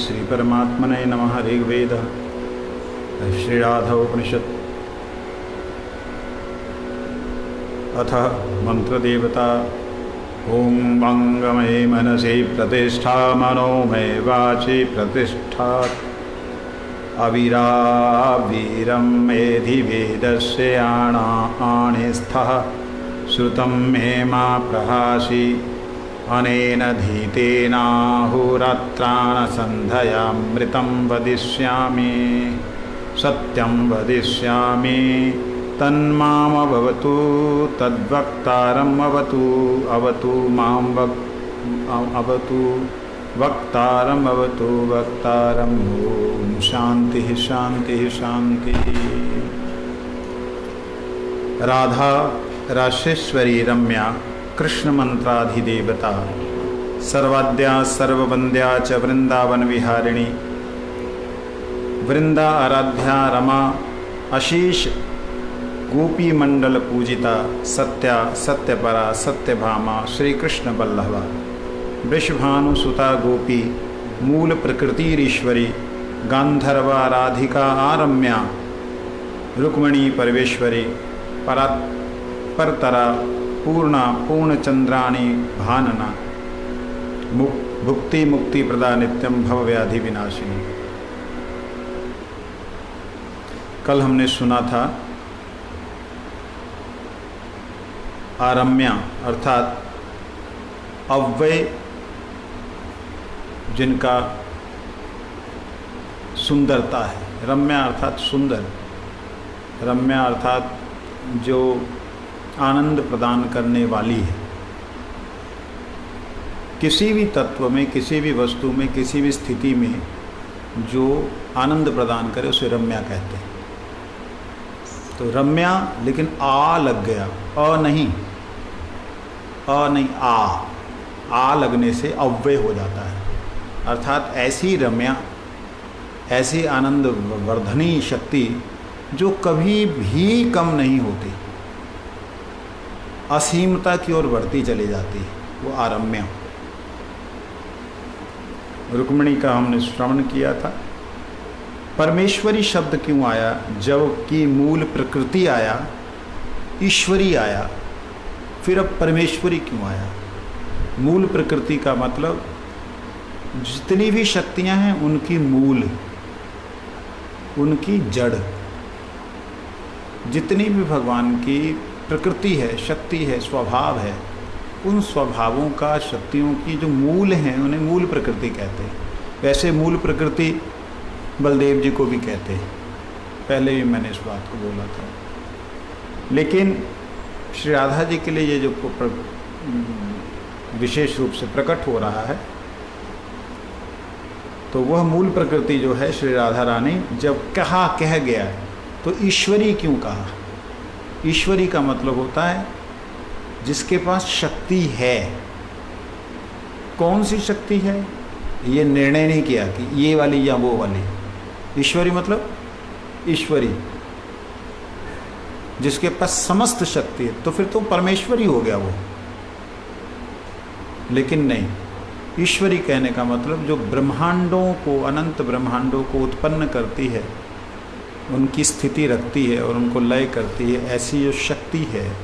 श्री परमात्मने नमः। ऋग्वेद श्रीराधोपनिषत् अथ मंत्रदेवता। ओं मंगमे मनसि प्रतिष्ठा मनोमय वाचि प्रतिष्ठा अविरावीरं मेधि वेदस्य आणिस्थः श्रुतं मे मा प्रहासि अनेन धीतेनाहुरात्राणसन्धयामृतं वदिष्यामि सत्यं वदिष्यामि तन्मामवतु तद्वक्तारम् अवतु अवतु मां अवतु वक्तारम् अवतु वक्तारम्। ॐ शान्तिः शान्तिः शान्तिः। राधा राशेश्वरी रम्या कृष्ण मंत्राधिदेवता सर्वाद्या सर्ववन्द्या च वृंदावन विहारिणी वृंदा आराध्या रमा आशीष गोपी मंडल पूजिता सत्या सत्यपरा सत्यभामा श्री कृष्ण बल्लभा वृषभानुसुता गोपी मूल प्रकृतिरीश्वरी गांधर्वा राधिका आरम्या रुक्मिणी परमेश्वरी परतरा पूर्णा पूर्णचंद्राणी भानना भुक्ति मुक्ति प्रदा नित्यम भव व्याधि विनाशिनी। कल हमने सुना था आरम्या अर्थात अव्यय जिनका सुंदरता है। रम्या अर्थात सुंदर, रम्या अर्थात जो आनंद प्रदान करने वाली है। किसी भी तत्व में, किसी भी वस्तु में, किसी भी स्थिति में जो आनंद प्रदान करे उसे रम्या कहते हैं। तो रम्या, लेकिन आ लग गया, अ नहीं आ लगने से अव्यय हो जाता है। अर्थात ऐसी रम्या, ऐसी आनंद वर्धनी शक्ति जो कभी भी कम नहीं होती, असीमता की ओर बढ़ती चली जाती है, वो आरम्या। रुक्मिणी का हमने श्रवण किया था। परमेश्वरी शब्द क्यों आया? जबकि मूल प्रकृति आया, ईश्वरी आया, फिर अब परमेश्वरी क्यों आया? मूल प्रकृति का मतलब जितनी भी शक्तियां हैं उनकी मूल, उनकी जड़, जितनी भी भगवान की प्रकृति है, शक्ति है, स्वभाव है, उन स्वभावों का, शक्तियों की जो मूल हैं उन्हें मूल प्रकृति कहते हैं। वैसे मूल प्रकृति बलदेव जी को भी कहते हैं, पहले भी मैंने इस बात को बोला था। लेकिन श्री राधा जी के लिए ये जो विशेष रूप से प्रकट हो रहा है, तो वह मूल प्रकृति जो है श्री राधा रानी जब कह गया है, तो ईश्वरी क्यों कहा? ईश्वरी का मतलब होता है जिसके पास शक्ति है। कौन सी शक्ति है ये निर्णय नहीं किया कि ये वाली या वो वाली। ईश्वरी मतलब ईश्वरी, जिसके पास समस्त शक्ति है, तो फिर तो परमेश्वरी हो गया वो। लेकिन नहीं, ईश्वरी कहने का मतलब जो ब्रह्मांडों को, अनंत ब्रह्मांडों को उत्पन्न करती है, उनकी स्थिति रखती है और उनको लय करती है, ऐसी जो शक्ति है,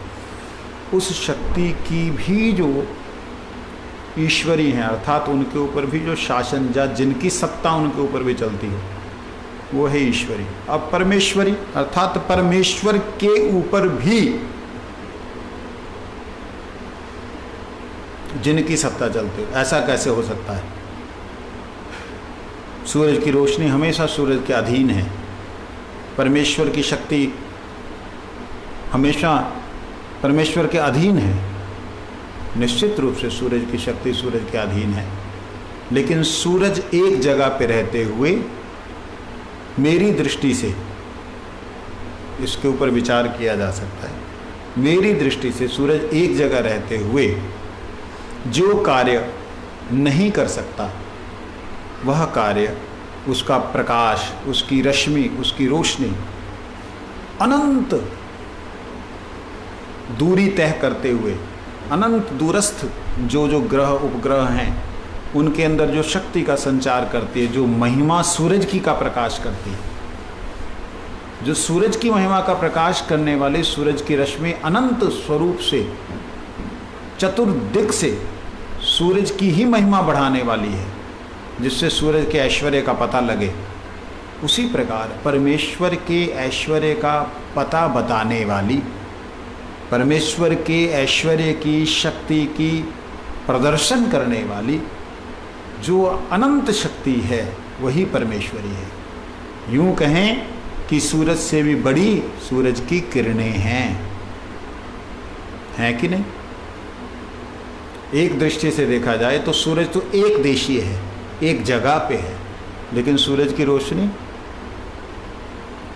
उस शक्ति की भी जो ईश्वरी है, अर्थात उनके ऊपर भी जो शासन, या जिनकी सत्ता उनके ऊपर भी चलती है, वो है ईश्वरी। अब परमेश्वरी अर्थात परमेश्वर के ऊपर भी जिनकी सत्ता चलती है, ऐसा कैसे हो सकता है? सूरज की रोशनी हमेशा सूरज के अधीन है, परमेश्वर की शक्ति हमेशा परमेश्वर के अधीन है। निश्चित रूप से सूरज की शक्ति सूरज के अधीन है, लेकिन सूरज एक जगह पे रहते हुए, मेरी दृष्टि से इसके ऊपर विचार किया जा सकता है, मेरी दृष्टि से सूरज एक जगह रहते हुए जो कार्य नहीं कर सकता, वह कार्य, उसका प्रकाश, उसकी रश्मि, उसकी रोशनी अनंत दूरी तय करते हुए, अनंत दूरस्थ जो जो ग्रह उपग्रह हैं उनके अंदर जो शक्ति का संचार करती है, जो महिमा सूरज की का प्रकाश करती है, जो सूरज की महिमा का प्रकाश करने वाले सूरज की रश्मि अनंत स्वरूप से चतुर्दिक से सूरज की ही महिमा बढ़ाने वाली है, जिससे सूरज के ऐश्वर्य का पता लगे। उसी प्रकार परमेश्वर के ऐश्वर्य का पता बताने वाली, परमेश्वर के ऐश्वर्य की शक्ति की प्रदर्शन करने वाली जो अनंत शक्ति है, वही परमेश्वरी है। यूं कहें कि सूरज से भी बड़ी सूरज की किरणें हैं कि नहीं? एक दृष्टि से देखा जाए तो सूरज तो एक देशीय है, एक जगह पे है, लेकिन सूरज की रोशनी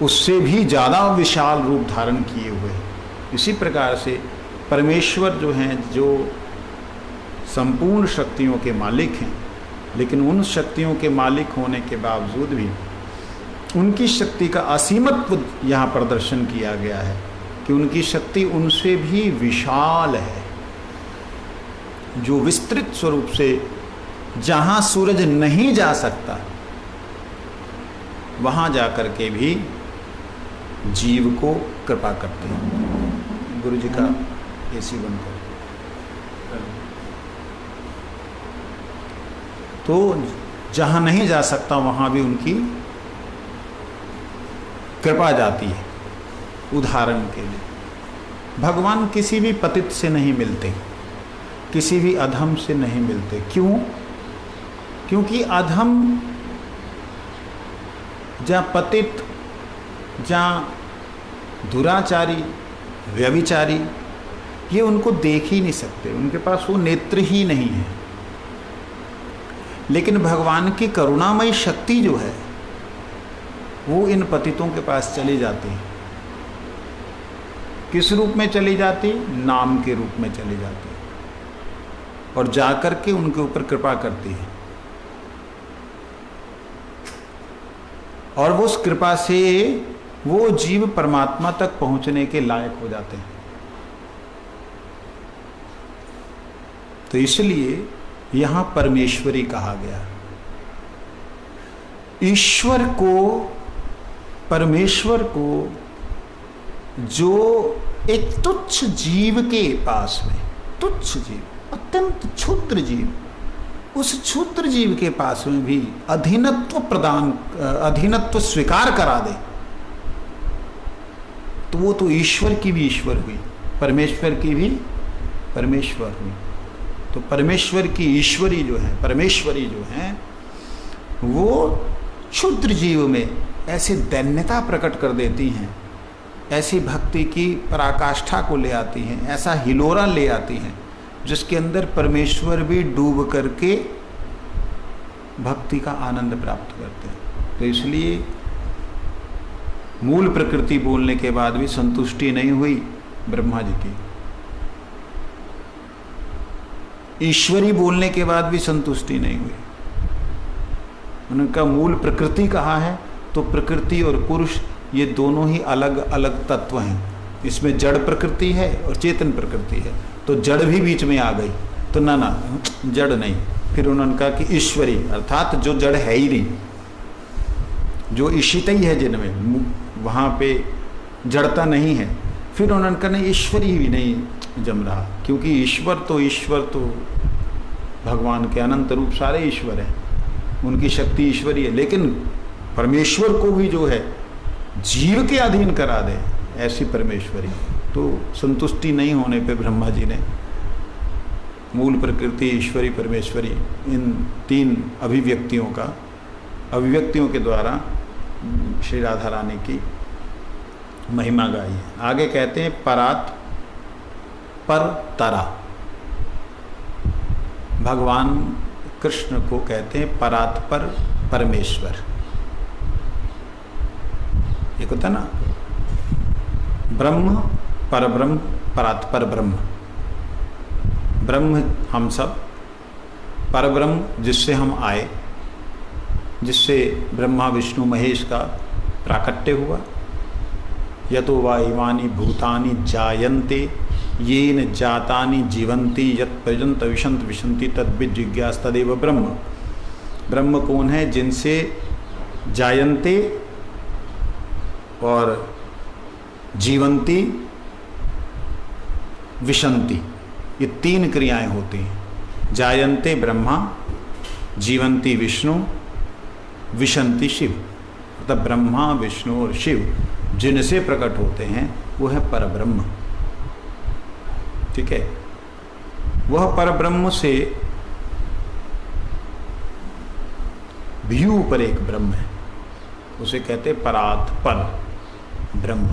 उससे भी ज़्यादा विशाल रूप धारण किए हुए है। इसी प्रकार से परमेश्वर जो हैं, जो संपूर्ण शक्तियों के मालिक हैं, लेकिन उन शक्तियों के मालिक होने के बावजूद भी उनकी शक्ति का असीमत्व यहाँ प्रदर्शन किया गया है कि उनकी शक्ति उनसे भी विशाल है, जो विस्तृत स्वरूप से जहाँ सूरज नहीं जा सकता वहाँ जाकर के भी जीव को कृपा करते हैं। गुरु जी का एसी बंद कर। तो जहाँ नहीं जा सकता वहाँ भी उनकी कृपा जाती है। उदाहरण के लिए भगवान किसी भी पतित से नहीं मिलते, किसी भी अधम से नहीं मिलते। क्यों? क्योंकि अधम जहाँ पतित, जहाँ दुराचारी, व्यभिचारी, ये उनको देख ही नहीं सकते, उनके पास वो नेत्र ही नहीं है। लेकिन भगवान की करुणामयी शक्ति जो है वो इन पतितों के पास चली जाती है। किस रूप में चली जाती? नाम के रूप में चली जाती है और जाकर के उनके ऊपर कृपा करती है। और वो उस कृपा से वो जीव परमात्मा तक पहुंचने के लायक हो जाते हैं। तो इसलिए यहां परमेश्वरी कहा गया। ईश्वर को, परमेश्वर को जो एक तुच्छ जीव के पास में, तुच्छ जीव, अत्यंत क्षुद्र जीव, उस क्षुद्र जीव के पास में भी अधीनत्व स्वीकार करा दे, तो वो तो ईश्वर की भी ईश्वर हुई, परमेश्वर की भी परमेश्वर हुई। तो परमेश्वर की ईश्वरी जो है, परमेश्वरी जो है, वो क्षुद्र जीव में ऐसी दैन्यता प्रकट कर देती हैं, ऐसी भक्ति की पराकाष्ठा को ले आती हैं, ऐसा हिलोरा ले आती हैं जिसके अंदर परमेश्वर भी डूब करके भक्ति का आनंद प्राप्त करते हैं। तो इसलिए मूल प्रकृति बोलने के बाद भी संतुष्टि नहीं हुई ब्रह्मा जी की, ईश्वरी बोलने के बाद भी संतुष्टि नहीं हुई। उनका मूल प्रकृति कहा है, तो प्रकृति और पुरुष ये दोनों ही अलग अलग तत्व हैं। इसमें जड़ प्रकृति है और चेतन प्रकृति है, तो जड़ भी बीच में आ गई, तो ना जड़ नहीं। फिर उन्होंने कहा कि ईश्वरी, अर्थात जो जड़ है ही नहीं, जो ईशित ही है जिनमें, वहाँ पे जड़ता नहीं है। फिर उन्होंने कहा नहीं, ईश्वरी भी नहीं जम रहा, क्योंकि ईश्वर तो भगवान के अनंत रूप सारे ईश्वर हैं, उनकी शक्ति ईश्वरी है। लेकिन परमेश्वर को भी जो है जीव के अधीन करा दे, ऐसी परमेश्वरी। तो संतुष्टि नहीं होने पे ब्रह्मा जी ने मूल प्रकृति, ईश्वरी, परमेश्वरी, इन तीन अभिव्यक्तियों के द्वारा श्री राधा रानी की महिमा गाई है। आगे कहते हैं परात पर तरा। भगवान कृष्ण को कहते हैं परात पर परमेश्वर। एक होता ना ब्रह्म, परब्रह्म, परात पर ब्रह्म। ब्रह्म हम सब, परब्रह्म जिससे हम आए, जिससे ब्रह्मा विष्णु महेश का प्राकट्य हुआ। यतो वा इमानि भूतानि जायन्ते येन जातानि जीवन्ति यत् पर्यंत विशंत विशंति तद्विद जिज्ञास तदेव ब्रह्म। ब्रह्म कौन है? जिनसे जायन्ते और जीवंती विशंति, ये तीन क्रियाएं होती हैं। जायन्ते ब्रह्मा, जीवंती विष्णु, विशंति शिव। मतलब ब्रह्मा विष्णु और शिव जिनसे प्रकट होते हैं वो है परब्रह्म। ठीक है, वह परब्रह्म से भी ऊपर एक ब्रह्म है, उसे कहते परात पर ब्रह्म,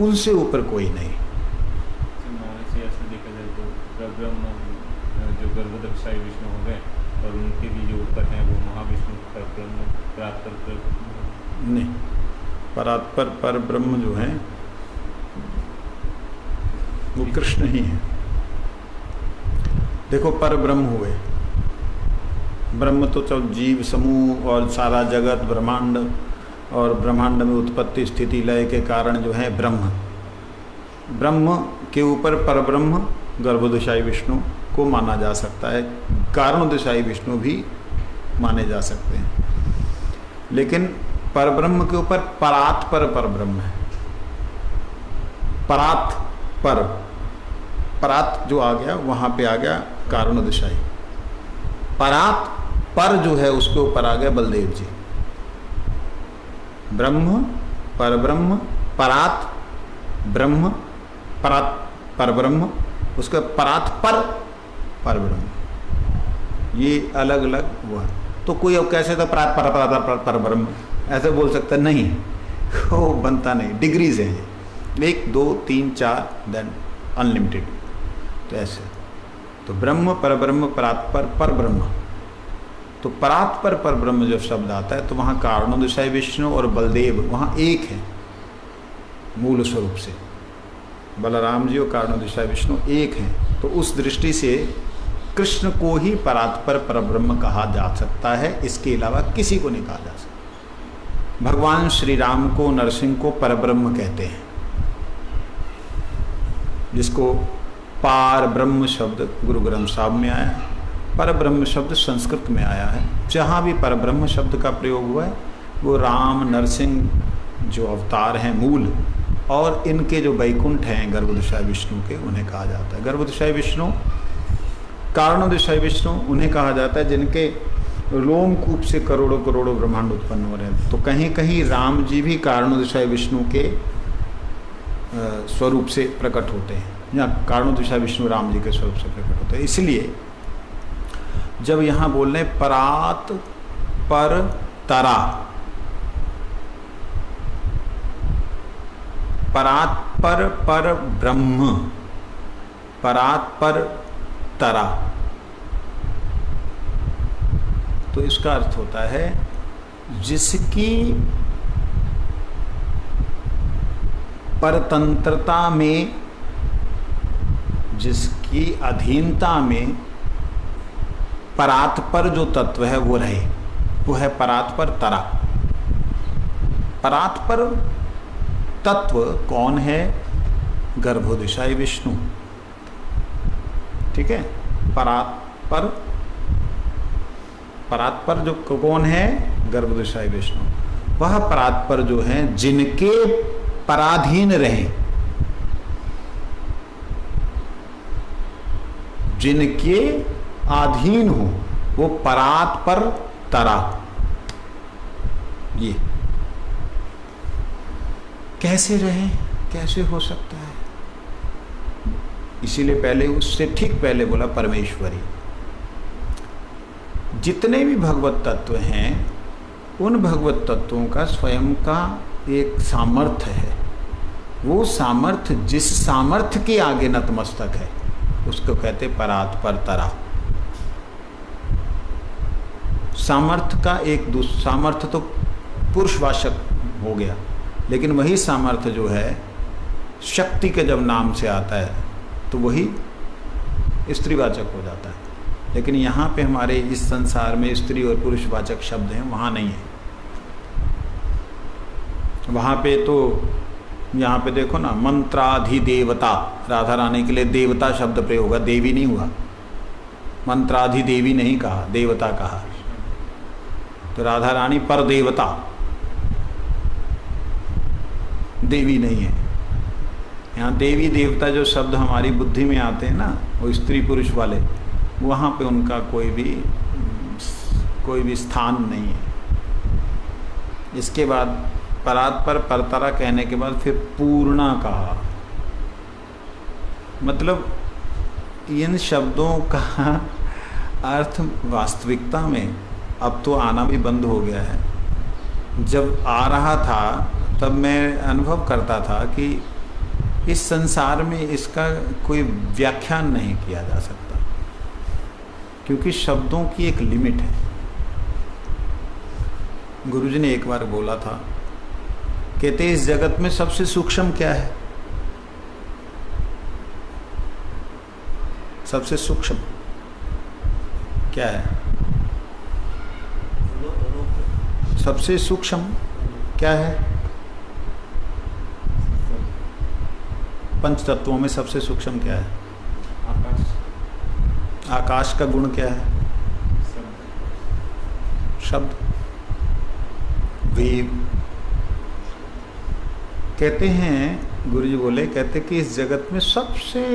उनसे ऊपर कोई नहीं। ऐसे देखा जाए तो परब्रह्म जो गर्भोदक्षाई विष्णु हो गए और उनके भी जो ऊपर हैं वो महाविष्णु परब्रह्म परात्पर नहीं, परात्पर पर ब्रह्म जो है वो कृष्ण ही है। देखो पर ब्रह्म हुए, ब्रह्म तो सब जीव समूह और सारा जगत ब्रह्मांड, और ब्रह्मांड में उत्पत्ति स्थिति लय के कारण जो है ब्रह्म। ब्रह्म के ऊपर परब्रह्म गर्भोदशाई विष्णु को माना जा सकता है, कारणोदशाई विष्णु भी माने जा सकते हैं, लेकिन परब्रह्म के ऊपर परात पर परब्रह्म है। परात पर, परात जो आ गया वहां पे आ गया कारणोदशाई। परात पर जो है उसके ऊपर आ गया बलदेव जी। ब्रह्म, परब्रह्म, परात ब्रह्म, परात परब्रह्म, उसके परात पर परब्रह्म, ये अलग अलग हुआ। तो कोई अब कैसे तो परात पर परब्रह्म ऐसे बोल सकता नहीं, वो बनता नहीं। डिग्रीज हैं ये, 1 2 3 4 देन अनलिमिटेड। तो ऐसे तो ब्रह्म परब्रह्म परात पर परब्रह्म। तो परात पर परब्रह्म जब शब्द आता है तो वहाँ कारणोदशाई विष्णु और बलदेव वहाँ एक है मूल स्वरूप से। बलराम जी और कारणोदशाई विष्णु एक हैं। तो उस दृष्टि से कृष्ण को ही परात पर परब्रह्म कहा जा सकता है, इसके अलावा किसी को नहीं कहा जा सकता। भगवान श्री राम को, नरसिंह को परब्रह्म कहते हैं, जिसको पार ब्रह्म शब्द गुरु ग्रंथ साहब में आया है। परब्रह्म शब्द संस्कृत में आया है। जहाँ भी परब्रह्म शब्द का प्रयोग हुआ है वो राम नरसिंह जो अवतार हैं मूल, और इनके जो वैकुंठ हैं गर्भोदशाई विष्णु के, उन्हें कहा जाता है गर्भोदशाई विष्णु। कारणोदशाई विष्णु उन्हें कहा जाता है जिनके रोमकूप से करोड़ों करोड़ों ब्रह्मांड उत्पन्न हो रहे हैं। तो कहीं कहीं राम जी भी कारणोदशाई विष्णु के स्वरूप से प्रकट होते हैं, या कारणोदशाई विष्णु राम जी के स्वरूप से प्रकट होते हैं। इसलिए जब यहाँ बोल रहे परात पर तरा, परात पर ब्रह्म, परात पर तरा, तो इसका अर्थ होता है जिसकी परतंत्रता में, जिसकी अधीनता में परात पर जो तत्व है वो रहे, वो है परात पर तरा। परात पर तत्व कौन है? गर्भोदशाई विष्णु। ठीक है, परात पर जो कौन है? गर्भोदशाई विष्णु। वह परात पर जो है जिनके पराधीन रहे, जिनके अधीन हो, वो परात पर तरा। ये कैसे रहे, कैसे हो सकता है? इसीलिए पहले, उससे ठीक पहले बोला परमेश्वरी। जितने भी भगवत तत्व हैं उन भगवत तत्वों का स्वयं का एक सामर्थ्य है। वो सामर्थ्य जिस सामर्थ्य के आगे नतमस्तक है उसको कहते परात पर तरा। सामर्थ्य का एक सामर्थ्य तो पुरुषवाचक हो गया, लेकिन वही सामर्थ्य जो है शक्ति के जब नाम से आता है तो वही स्त्रीवाचक हो जाता है। लेकिन यहाँ पे हमारे इस संसार में स्त्री और पुरुषवाचक शब्द हैं, वहाँ नहीं है। वहाँ पे तो यहाँ पे देखो ना, मंत्राधिदेवता, राधा रानी के लिए देवता शब्द प्रयोग हुआ, देवी नहीं हुआ। मंत्राधिदेवी नहीं कहा, देवता कहा। तो राधा रानी पर देवता, देवी नहीं है। यहाँ देवी देवता जो शब्द हमारी बुद्धि में आते हैं ना, वो स्त्री पुरुष वाले, वहाँ पे उनका कोई भी स्थान नहीं है। इसके बाद परात्पर परतरा कहने के बाद फिर पूर्णा कहा। मतलब इन शब्दों का अर्थ वास्तविकता में अब तो आना भी बंद हो गया है। जब आ रहा था तब मैं अनुभव करता था कि इस संसार में इसका कोई व्याख्यान नहीं किया जा सकता, क्योंकि शब्दों की एक लिमिट है। गुरुजी ने एक बार बोला था, कहते इस जगत में सबसे सूक्ष्म क्या है? सबसे सूक्ष्म क्या है? सबसे सूक्ष्म क्या है? पंच तत्वों में सबसे सूक्ष्म क्या है? आकाश। आकाश का गुण क्या है? शब्द। वेव। कहते हैं, गुरुजी बोले, कहते कि इस जगत में सबसे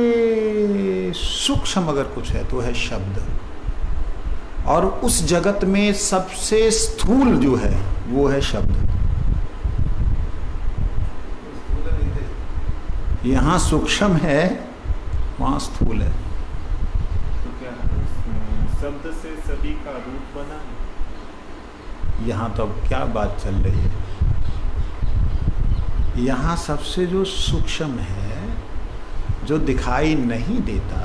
सूक्ष्म अगर कुछ है तो है शब्द, और उस जगत में सबसे स्थूल जो है वो है शब्द। यहाँ सूक्ष्म है, वहाँ स्थूल है। तो क्या शब्द से सभी का रूप बना? यहाँ तो अब क्या बात चल रही है? यहाँ सबसे जो सूक्ष्म है, जो दिखाई नहीं देता,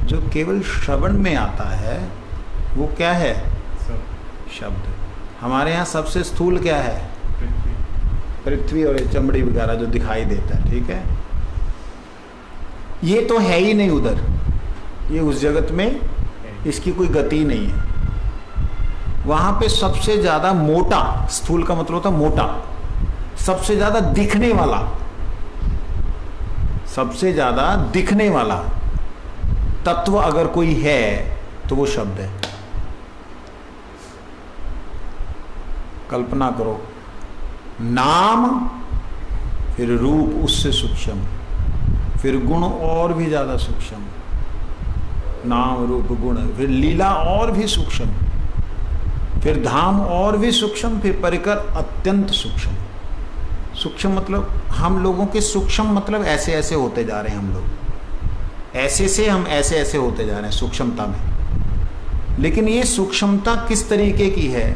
जो केवल श्रवण में आता है, वो क्या है? शब्द। हमारे यहाँ सबसे स्थूल क्या है? पृथ्वी और चमड़ी वगैरह जो दिखाई देता है, ठीक है। ये तो है ही नहीं उधर, ये उस जगत में इसकी कोई गति नहीं है। वहां पे सबसे ज्यादा मोटा, स्थूल का मतलब होता है मोटा, सबसे ज्यादा दिखने वाला, सबसे ज्यादा दिखने वाला तत्व अगर कोई है तो वो शब्द है। कल्पना करो, नाम, फिर रूप उससे सूक्ष्म, फिर गुण और भी ज्यादा सूक्ष्म, नाम रूप गुण, फिर लीला और भी सूक्ष्म, फिर धाम और भी सूक्ष्म, फिर परिकर अत्यंत सूक्ष्म। सूक्ष्म मतलब हम लोगों के सूक्ष्म मतलब ऐसे ऐसे होते जा रहे हैं, हम लोग ऐसे से हम ऐसे ऐसे होते जा रहे हैं सूक्ष्मता में। लेकिन ये सूक्ष्मता किस तरीके की है,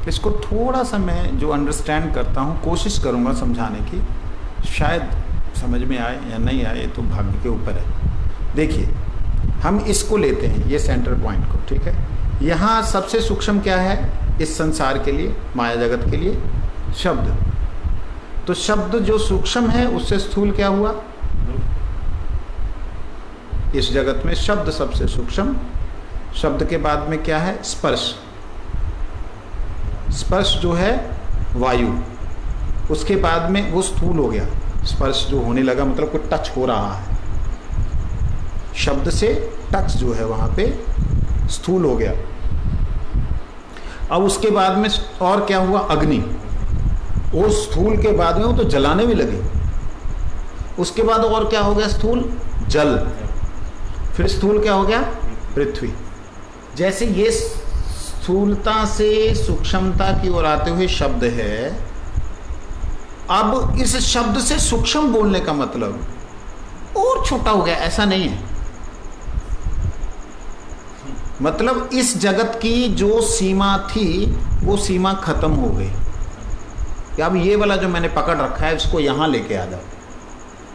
इसको थोड़ा सा मैं जो अंडरस्टैंड करता हूँ कोशिश करूँगा समझाने की। शायद समझ में आए या नहीं आए तो भाग्य के ऊपर है। देखिए, हम इसको लेते हैं, ये सेंटर पॉइंट को, ठीक है। यहाँ सबसे सूक्ष्म क्या है इस संसार के लिए, माया जगत के लिए? शब्द। तो शब्द जो सूक्ष्म है उससे स्थूल क्या हुआ? इस जगत में शब्द सबसे सूक्ष्म। शब्द के बाद में क्या है? स्पर्श। स्पर्श जो है वायु, उसके बाद में वो स्थूल हो गया। स्पर्श जो होने लगा मतलब कोई टच हो रहा है, शब्द से टच जो है वहां पे स्थूल हो गया। अब उसके बाद में और क्या हुआ? अग्नि। वो स्थूल के बाद में वो तो जलाने भी लगे। उसके बाद और क्या हो गया? स्थूल जल। फिर स्थूल क्या हो गया? पृथ्वी। जैसे ये स्थूलता से सूक्ष्मता की ओर आते हुए शब्द है, अब इस शब्द से सूक्ष्म बोलने का मतलब और छोटा हो गया, ऐसा नहीं है। मतलब इस जगत की जो सीमा थी वो सीमा खत्म हो गई। अब ये वाला जो मैंने पकड़ रखा है इसको यहां लेके आ जाओ,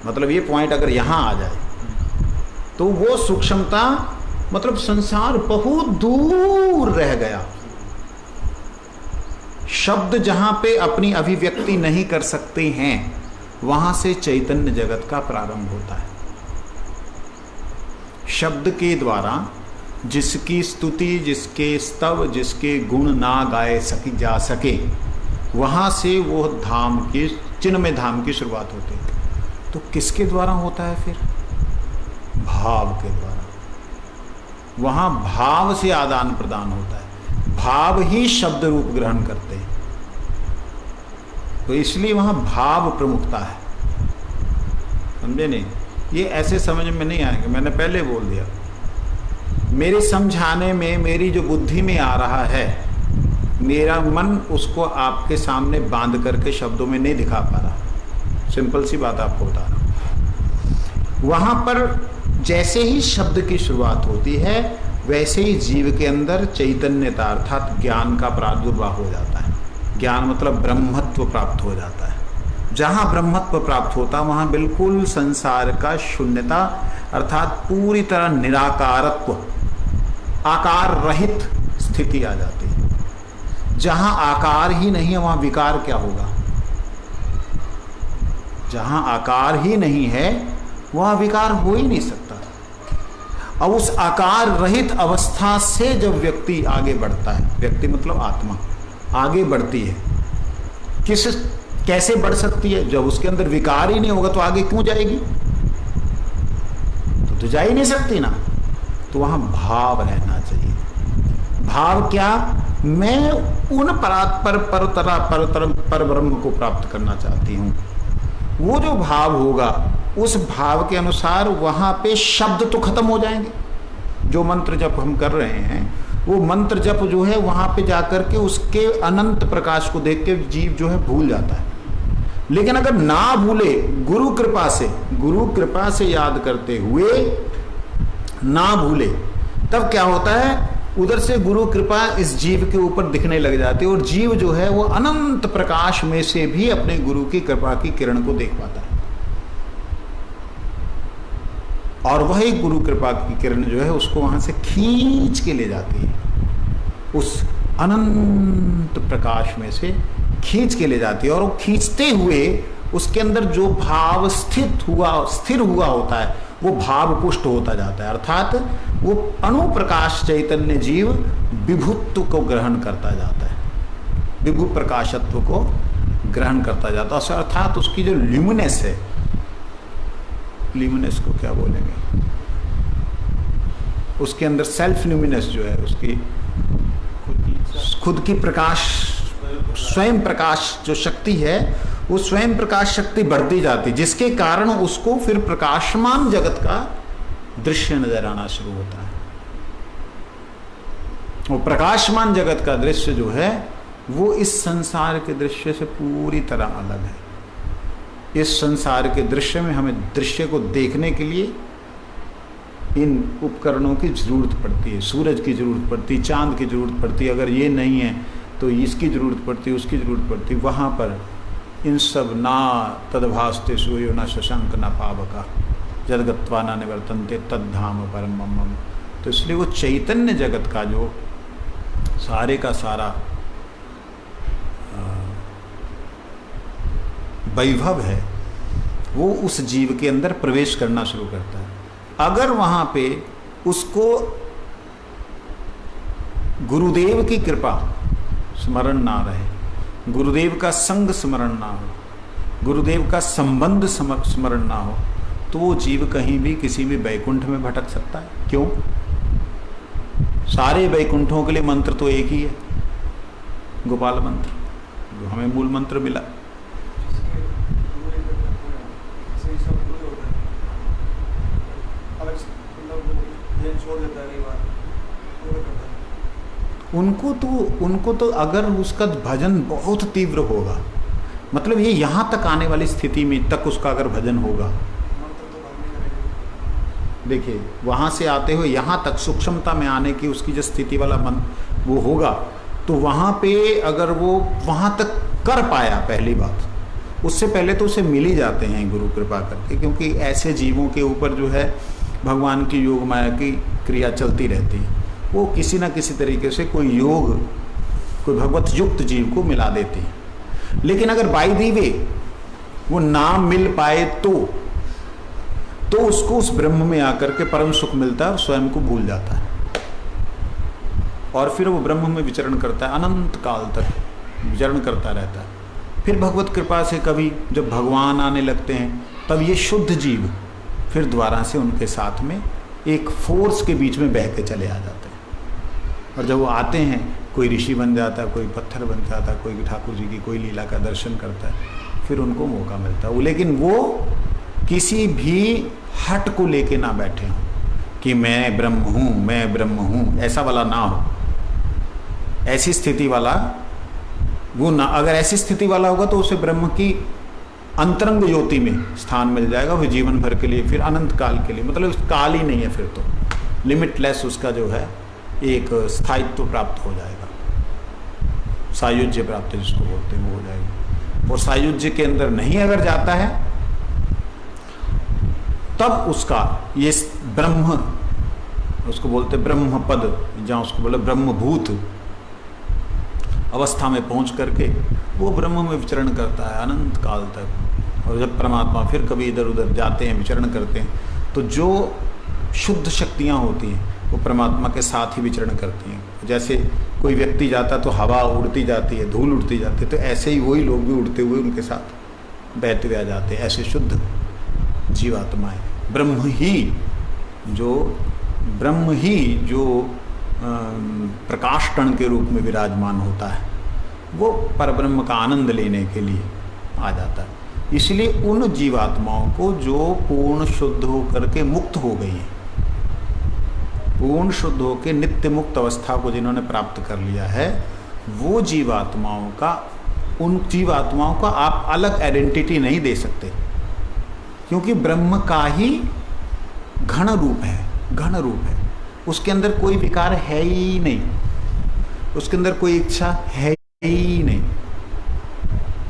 मतलब ये पॉइंट अगर यहां आ जाए तो वो सूक्ष्मता, मतलब संसार बहुत दूर रह गया। शब्द जहां पे अपनी अभिव्यक्ति नहीं कर सकते हैं वहां से चैतन्य जगत का प्रारंभ होता है। शब्द के द्वारा जिसकी स्तुति, जिसके स्तव, जिसके गुण ना गाए जा सके, वहां से वो धाम की चिन्मय धाम की शुरुआत होती है। तो किसके द्वारा होता है फिर? भाव के द्वारा। वहां भाव से आदान प्रदान होता है, भाव ही शब्द रूप ग्रहण करते हैं। तो इसलिए वहां भाव प्रमुखता है, समझे नहीं? ये ऐसे समझ में नहीं आएगा, मैंने पहले बोल दिया। मेरे समझाने में, मेरी जो बुद्धि में आ रहा है, मेरा मन उसको आपके सामने बांध करके शब्दों में नहीं दिखा पा रहा। सिंपल सी बात आपको बता रहा हूं। वहां पर जैसे ही शब्द की शुरुआत होती है, वैसे ही जीव के अंदर चैतन्यता अर्थात ज्ञान का प्रादुर्भाव हो जाता है। ज्ञान मतलब ब्रह्मत्व प्राप्त हो जाता है। जहां ब्रह्मत्व प्राप्त होता, वहां बिल्कुल संसार का शून्यता अर्थात पूरी तरह निराकारत्व, आकार रहित स्थिति आ जाती है। जहां आकार ही नहीं है, वहां विकार क्या होगा? जहां आकार ही नहीं है, वहां विकार हो ही नहीं सकता। अब उस आकार रहित अवस्था से जब व्यक्ति आगे बढ़ता है, व्यक्ति मतलब आत्मा आगे बढ़ती है, कैसे बढ़ सकती है? जब उसके अंदर विकार ही नहीं होगा तो आगे क्यों जाएगी? तो जा ही नहीं सकती ना। तो वहां भाव रहना चाहिए। भाव क्या? मैं उन पर ब्रह्म को प्राप्त करना चाहती हूं। वो जो भाव होगा, उस भाव के अनुसार वहां पे शब्द तो खत्म हो जाएंगे। जो मंत्र जप हम कर रहे हैं, वो मंत्र जप जो है वहां पे जाकर के उसके अनंत प्रकाश को देख के जीव जो है भूल जाता है। लेकिन अगर ना भूले, गुरु कृपा से याद करते हुए ना भूले, तब क्या होता है? उधर से गुरु कृपा इस जीव के ऊपर दिखने लग जाती है और जीव जो है वो अनंत प्रकाश में से भी अपने गुरु की कृपा की किरण को देख पाता है। और वही गुरु कृपा की किरण जो है उसको वहां से खींच के ले जाती है, उस अनंत प्रकाश में से खींच के ले जाती है। और वो खींचते हुए उसके अंदर जो भाव स्थिर हुआ होता है, वो भाव पुष्ट होता जाता है। अर्थात वो अणुप्रकाश चैतन्य जीव विभुत्व को ग्रहण करता जाता है, विभु प्रकाशत्व को ग्रहण करता जाता है। अर्थात उसकी जो ल्यूमिनेस है, ल्यूमिनेस को क्या बोलेंगे, उसके अंदर सेल्फ ल्यूमिनेस जो है, उसकी खुद की प्रकाश, स्वयं प्रकाश जो शक्ति है, वो स्वयं प्रकाश शक्ति बढ़ती जाती, जिसके कारण उसको फिर प्रकाशमान जगत का दृश्य नजर आना शुरू होता है। वो प्रकाशमान जगत का दृश्य जो है वो इस संसार के दृश्य से पूरी तरह अलग है। इस संसार के दृश्य में हमें दृश्य को देखने के लिए इन उपकरणों की जरूरत पड़ती है। सूरज की जरूरत पड़ती है, चांद की जरूरत पड़ती है। अगर ये नहीं है तो इसकी जरूरत पड़ती है, उसकी जरूरत पड़ती है। वहाँ पर इन सब ना तदभास्ते सूर्यो न शशंक न पावका जदगत्वा न निवर्तन्ते तद्धाम परम मम। तो इसलिए वो चैतन्य जगत का जो सारे का सारा वैभव है, वो उस जीव के अंदर प्रवेश करना शुरू करता है। अगर वहाँ पे उसको गुरुदेव की कृपा स्मरण ना रहे, गुरुदेव का संग स्मरण ना हो, गुरुदेव का संबंध स्मरण ना हो, तो वो जीव कहीं भी किसी भी वैकुंठ में भटक सकता है। क्यों? सारे वैकुंठों के लिए मंत्र तो एक ही है, गोपाल मंत्र, जो हमें मूल मंत्र मिला। उनको तो अगर उसका भजन बहुत तीव्र होगा, मतलब ये यहाँ तक आने वाली स्थिति में तक उसका अगर भजन होगा, देखिए वहाँ से आते हुए यहाँ तक सूक्ष्मता में आने की उसकी जो स्थिति वाला मन वो होगा, तो वहाँ पे अगर वो वहाँ तक कर पाया, पहली बात, उससे पहले तो उसे मिल ही जाते हैं गुरु कृपा करके, क्योंकि ऐसे जीवों के ऊपर जो है भगवान की योग माया की क्रिया चलती रहती है। वो किसी न किसी तरीके से कोई योग, कोई भगवत युक्त जीव को मिला देती है। लेकिन अगर बाय दी वे वो ना मिल पाए तो उसको उस ब्रह्म में आकर के परम सुख मिलता है और स्वयं को भूल जाता है, और फिर वो ब्रह्म में विचरण करता है, अनंत काल तक विचरण करता रहता है। फिर भगवत कृपा से कभी जब भगवान आने लगते हैं तब ये शुद्ध जीव फिर दोबारा से उनके साथ में एक फोर्स के बीच में बह के चले आ जाते हैं। और जब वो आते हैं, कोई ऋषि बन जाता है, कोई पत्थर बन जाता है, कोई ठाकुर जी की कोई लीला का दर्शन करता है, फिर उनको मौका मिलता है। लेकिन वो किसी भी हट को लेके ना बैठे हों कि मैं ब्रह्म हूँ, मैं ब्रह्म हूँ, ऐसा वाला ना हो। ऐसी स्थिति वाला वो ना, अगर ऐसी स्थिति वाला होगा तो उसे ब्रह्म की अंतरंग ज्योति में स्थान मिल जाएगा, फिर जीवन भर के लिए, फिर अनंत काल के लिए, मतलब काल ही नहीं है, फिर तो लिमिटलेस उसका जो है एक स्थायित्व प्राप्त हो जाएगा, सायुज्य प्राप्त जिसको बोलते हैं वो हो जाएगी। और सायुज्य के अंदर नहीं अगर जाता है तब उसका ये ब्रह्म, उसको बोलते ब्रह्म पद, जहाँ उसको बोले ब्रह्मभूत अवस्था में पहुंच करके वो ब्रह्म में विचरण करता है अनंत काल तक। और जब परमात्मा फिर कभी इधर उधर जाते हैं, विचरण करते हैं, तो जो शुद्ध शक्तियां होती हैं वो परमात्मा के साथ ही विचरण करती हैं। जैसे कोई व्यक्ति जाता तो हवा उड़ती जाती है, धूल उड़ती जाती है, तो ऐसे ही वही लोग भी उड़ते हुए उनके साथ बहते हुए आ जाते हैं। ऐसे शुद्ध जीवात्माएं, ब्रह्म ही जो प्रकाश कण के रूप में विराजमान होता है, वो परब्रह्म का आनंद लेने के लिए आ जाता है। इसलिए उन जीवात्माओं को जो पूर्ण शुद्ध होकर के मुक्त हो गई हैं, पूर्ण शुद्ध होकर नित्य मुक्त अवस्था को जिन्होंने प्राप्त कर लिया है, वो जीवात्माओं का, उन जीवात्माओं का आप अलग आइडेंटिटी नहीं दे सकते, क्योंकि ब्रह्म का ही घन रूप है, घन रूप है। उसके अंदर कोई विकार है ही नहीं, उसके अंदर कोई इच्छा है ही नहीं,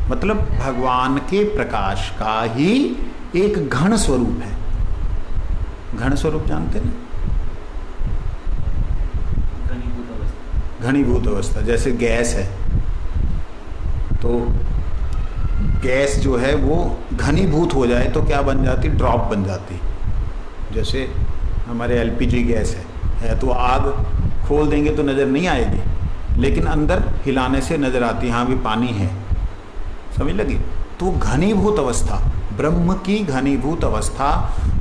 मतलब भगवान के प्रकाश का ही एक घन स्वरूप है। घन स्वरूप जानते हैं? घनीभूत अवस्था। जैसे गैस है तो गैस जो है वो घनीभूत हो जाए तो क्या बन जाती? ड्रॉप बन जाती। जैसे हमारे एलपीजी गैस है तो आग खोल देंगे तो नज़र नहीं आएगी, लेकिन अंदर हिलाने से नज़र आती है, हाँ भी पानी है, समझ लगी? तो घनीभूत अवस्था, ब्रह्म की घनीभूत अवस्था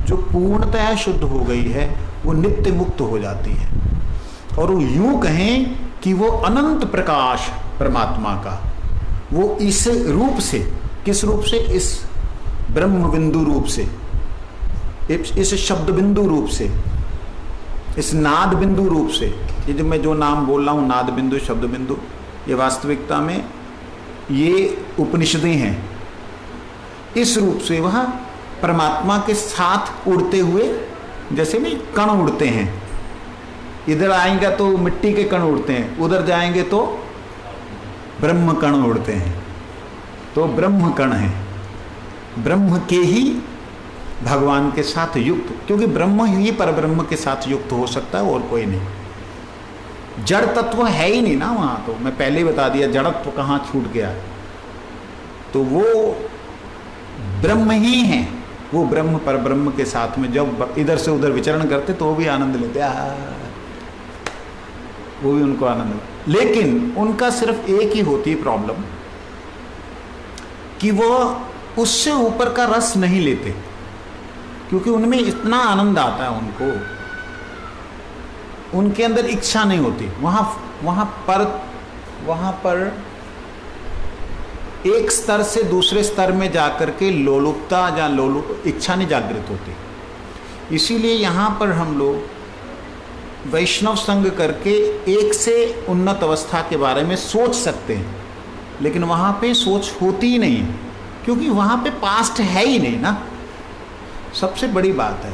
जो पूर्णतः शुद्ध हो गई है, वो नित्य मुक्त हो जाती है। और वो यूं कहें कि वो अनंत प्रकाश परमात्मा का, वो इस रूप से, किस रूप से? इस ब्रह्म बिंदु रूप से, इस शब्द बिंदु रूप से, इस नाद बिंदु रूप से, ये जो मैं जो नाम बोल रहा हूँ, नाद बिंदु, शब्द बिंदु, ये वास्तविकता में ये उपनिषदें हैं। इस रूप से वह परमात्मा के साथ उड़ते हुए, जैसे नहीं कण उड़ते हैं, इधर आएंगे तो मिट्टी के कण उड़ते हैं, उधर जाएंगे तो ब्रह्म कण उड़ते हैं, तो ब्रह्म कण है, ब्रह्म के ही भगवान के साथ युक्त, क्योंकि ब्रह्म ही परब्रह्म के साथ युक्त हो सकता है और कोई नहीं। जड़ तत्व है ही नहीं ना वहां, तो मैं पहले ही बता दिया जड़त्व कहाँ छूट गया, तो वो ब्रह्म ही है। वो ब्रह्म परब्रह्म के साथ में जब इधर से उधर विचरण करते तो वो भी आनंद लेते, वो भी उनको आनंद। लेकिन उनका सिर्फ एक ही होती प्रॉब्लम कि वो उससे ऊपर का रस नहीं लेते, क्योंकि उनमें इतना आनंद आता है उनको, उनके अंदर इच्छा नहीं होती। वहां पर एक स्तर से दूसरे स्तर में जाकर के लोलुपता या इच्छा नहीं जागृत होती। इसीलिए यहाँ पर हम लोग वैष्णव संग करके एक से उन्नत अवस्था के बारे में सोच सकते हैं, लेकिन वहाँ पे सोच होती ही नहीं है, क्योंकि वहाँ पे पास्ट है ही नहीं ना। सबसे बड़ी बात है,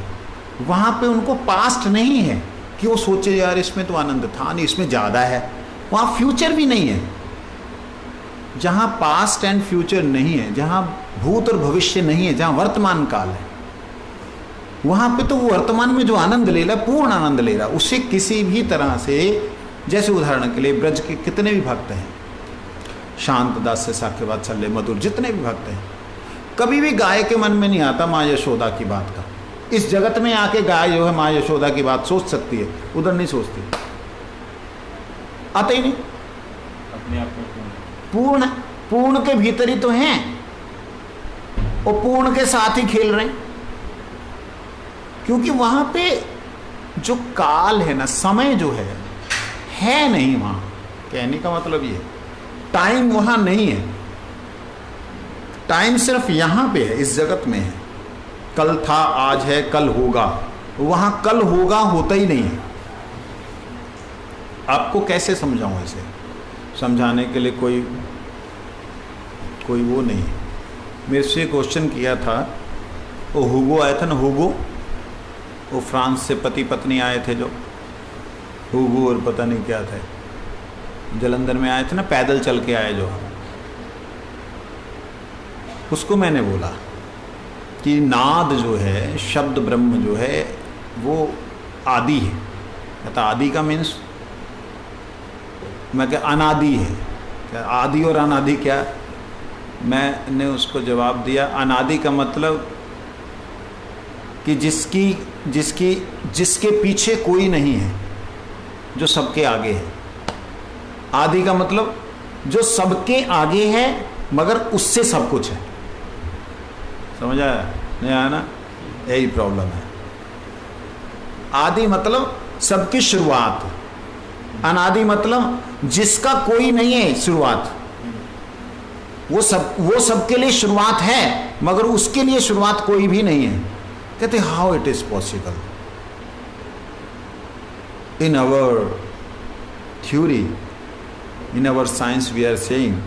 वहाँ पे उनको पास्ट नहीं है कि वो सोचे यार इसमें तो आनंद था नहीं, इसमें ज़्यादा है। वहाँ फ्यूचर भी नहीं है। जहाँ पास्ट एंड फ्यूचर नहीं है, जहाँ भूत और भविष्य नहीं है, जहाँ वर्तमान काल है, वहाँ पे तो वो वर्तमान में जो आनंद ले रहा, पूर्ण आनंद ले रहा, उसे किसी भी तरह से, जैसे उदाहरण के लिए ब्रज के कितने भी भक्त हैं, शांत दास से साक्य वात्सल्य मधुर जितने भी भक्त हैं, कभी भी गाय के मन में नहीं आता माँ यशोदा की बात का। इस जगत में आके गाय जो है माँ यशोदा की बात सोच सकती है, उधर नहीं सोचती, आता ही नहीं, अपने आप में पूर्ण। पूर्ण के भीतर ही तो हैं, और पूर्ण के साथ ही खेल रहे हैं, क्योंकि वहां पे जो काल है ना, समय जो है नहीं वहां। कहने का मतलब ये, टाइम वहां नहीं है, टाइम सिर्फ यहां पे है, इस जगत में है। कल था, आज है, कल होगा। वहां कल होगा होता ही नहीं है। आपको कैसे समझाऊं इसे? समझाने के लिए कोई वो नहीं। मेरे से क्वेश्चन किया था, वो हुगो आया था ना, हुगो, वो फ्रांस से पति पत्नी आए थे जो, हुगो और पता नहीं क्या था, जलंधर में आए थे ना, पैदल चल के आए जो। उसको मैंने बोला कि नाद जो है, शब्द ब्रह्म जो है, वो आदि है। कहता आदि का मीन्स, मैं क्या अनादि है क्या? आदि और अनादि क्या? मैंने उसको जवाब दिया, अनादि का मतलब कि जिसके पीछे कोई नहीं है, जो सबके आगे है। आदि का मतलब जो सबके आगे है मगर उससे सब कुछ है। समझ आया? नहीं आया ना? यही प्रॉब्लम है। आदि मतलब सबकी शुरुआत, अनादि मतलब जिसका कोई नहीं है शुरुआत। वो सबके लिए शुरुआत है मगर उसके लिए शुरुआत कोई भी नहीं है। कहते how it is possible? In our theory, in our science we are saying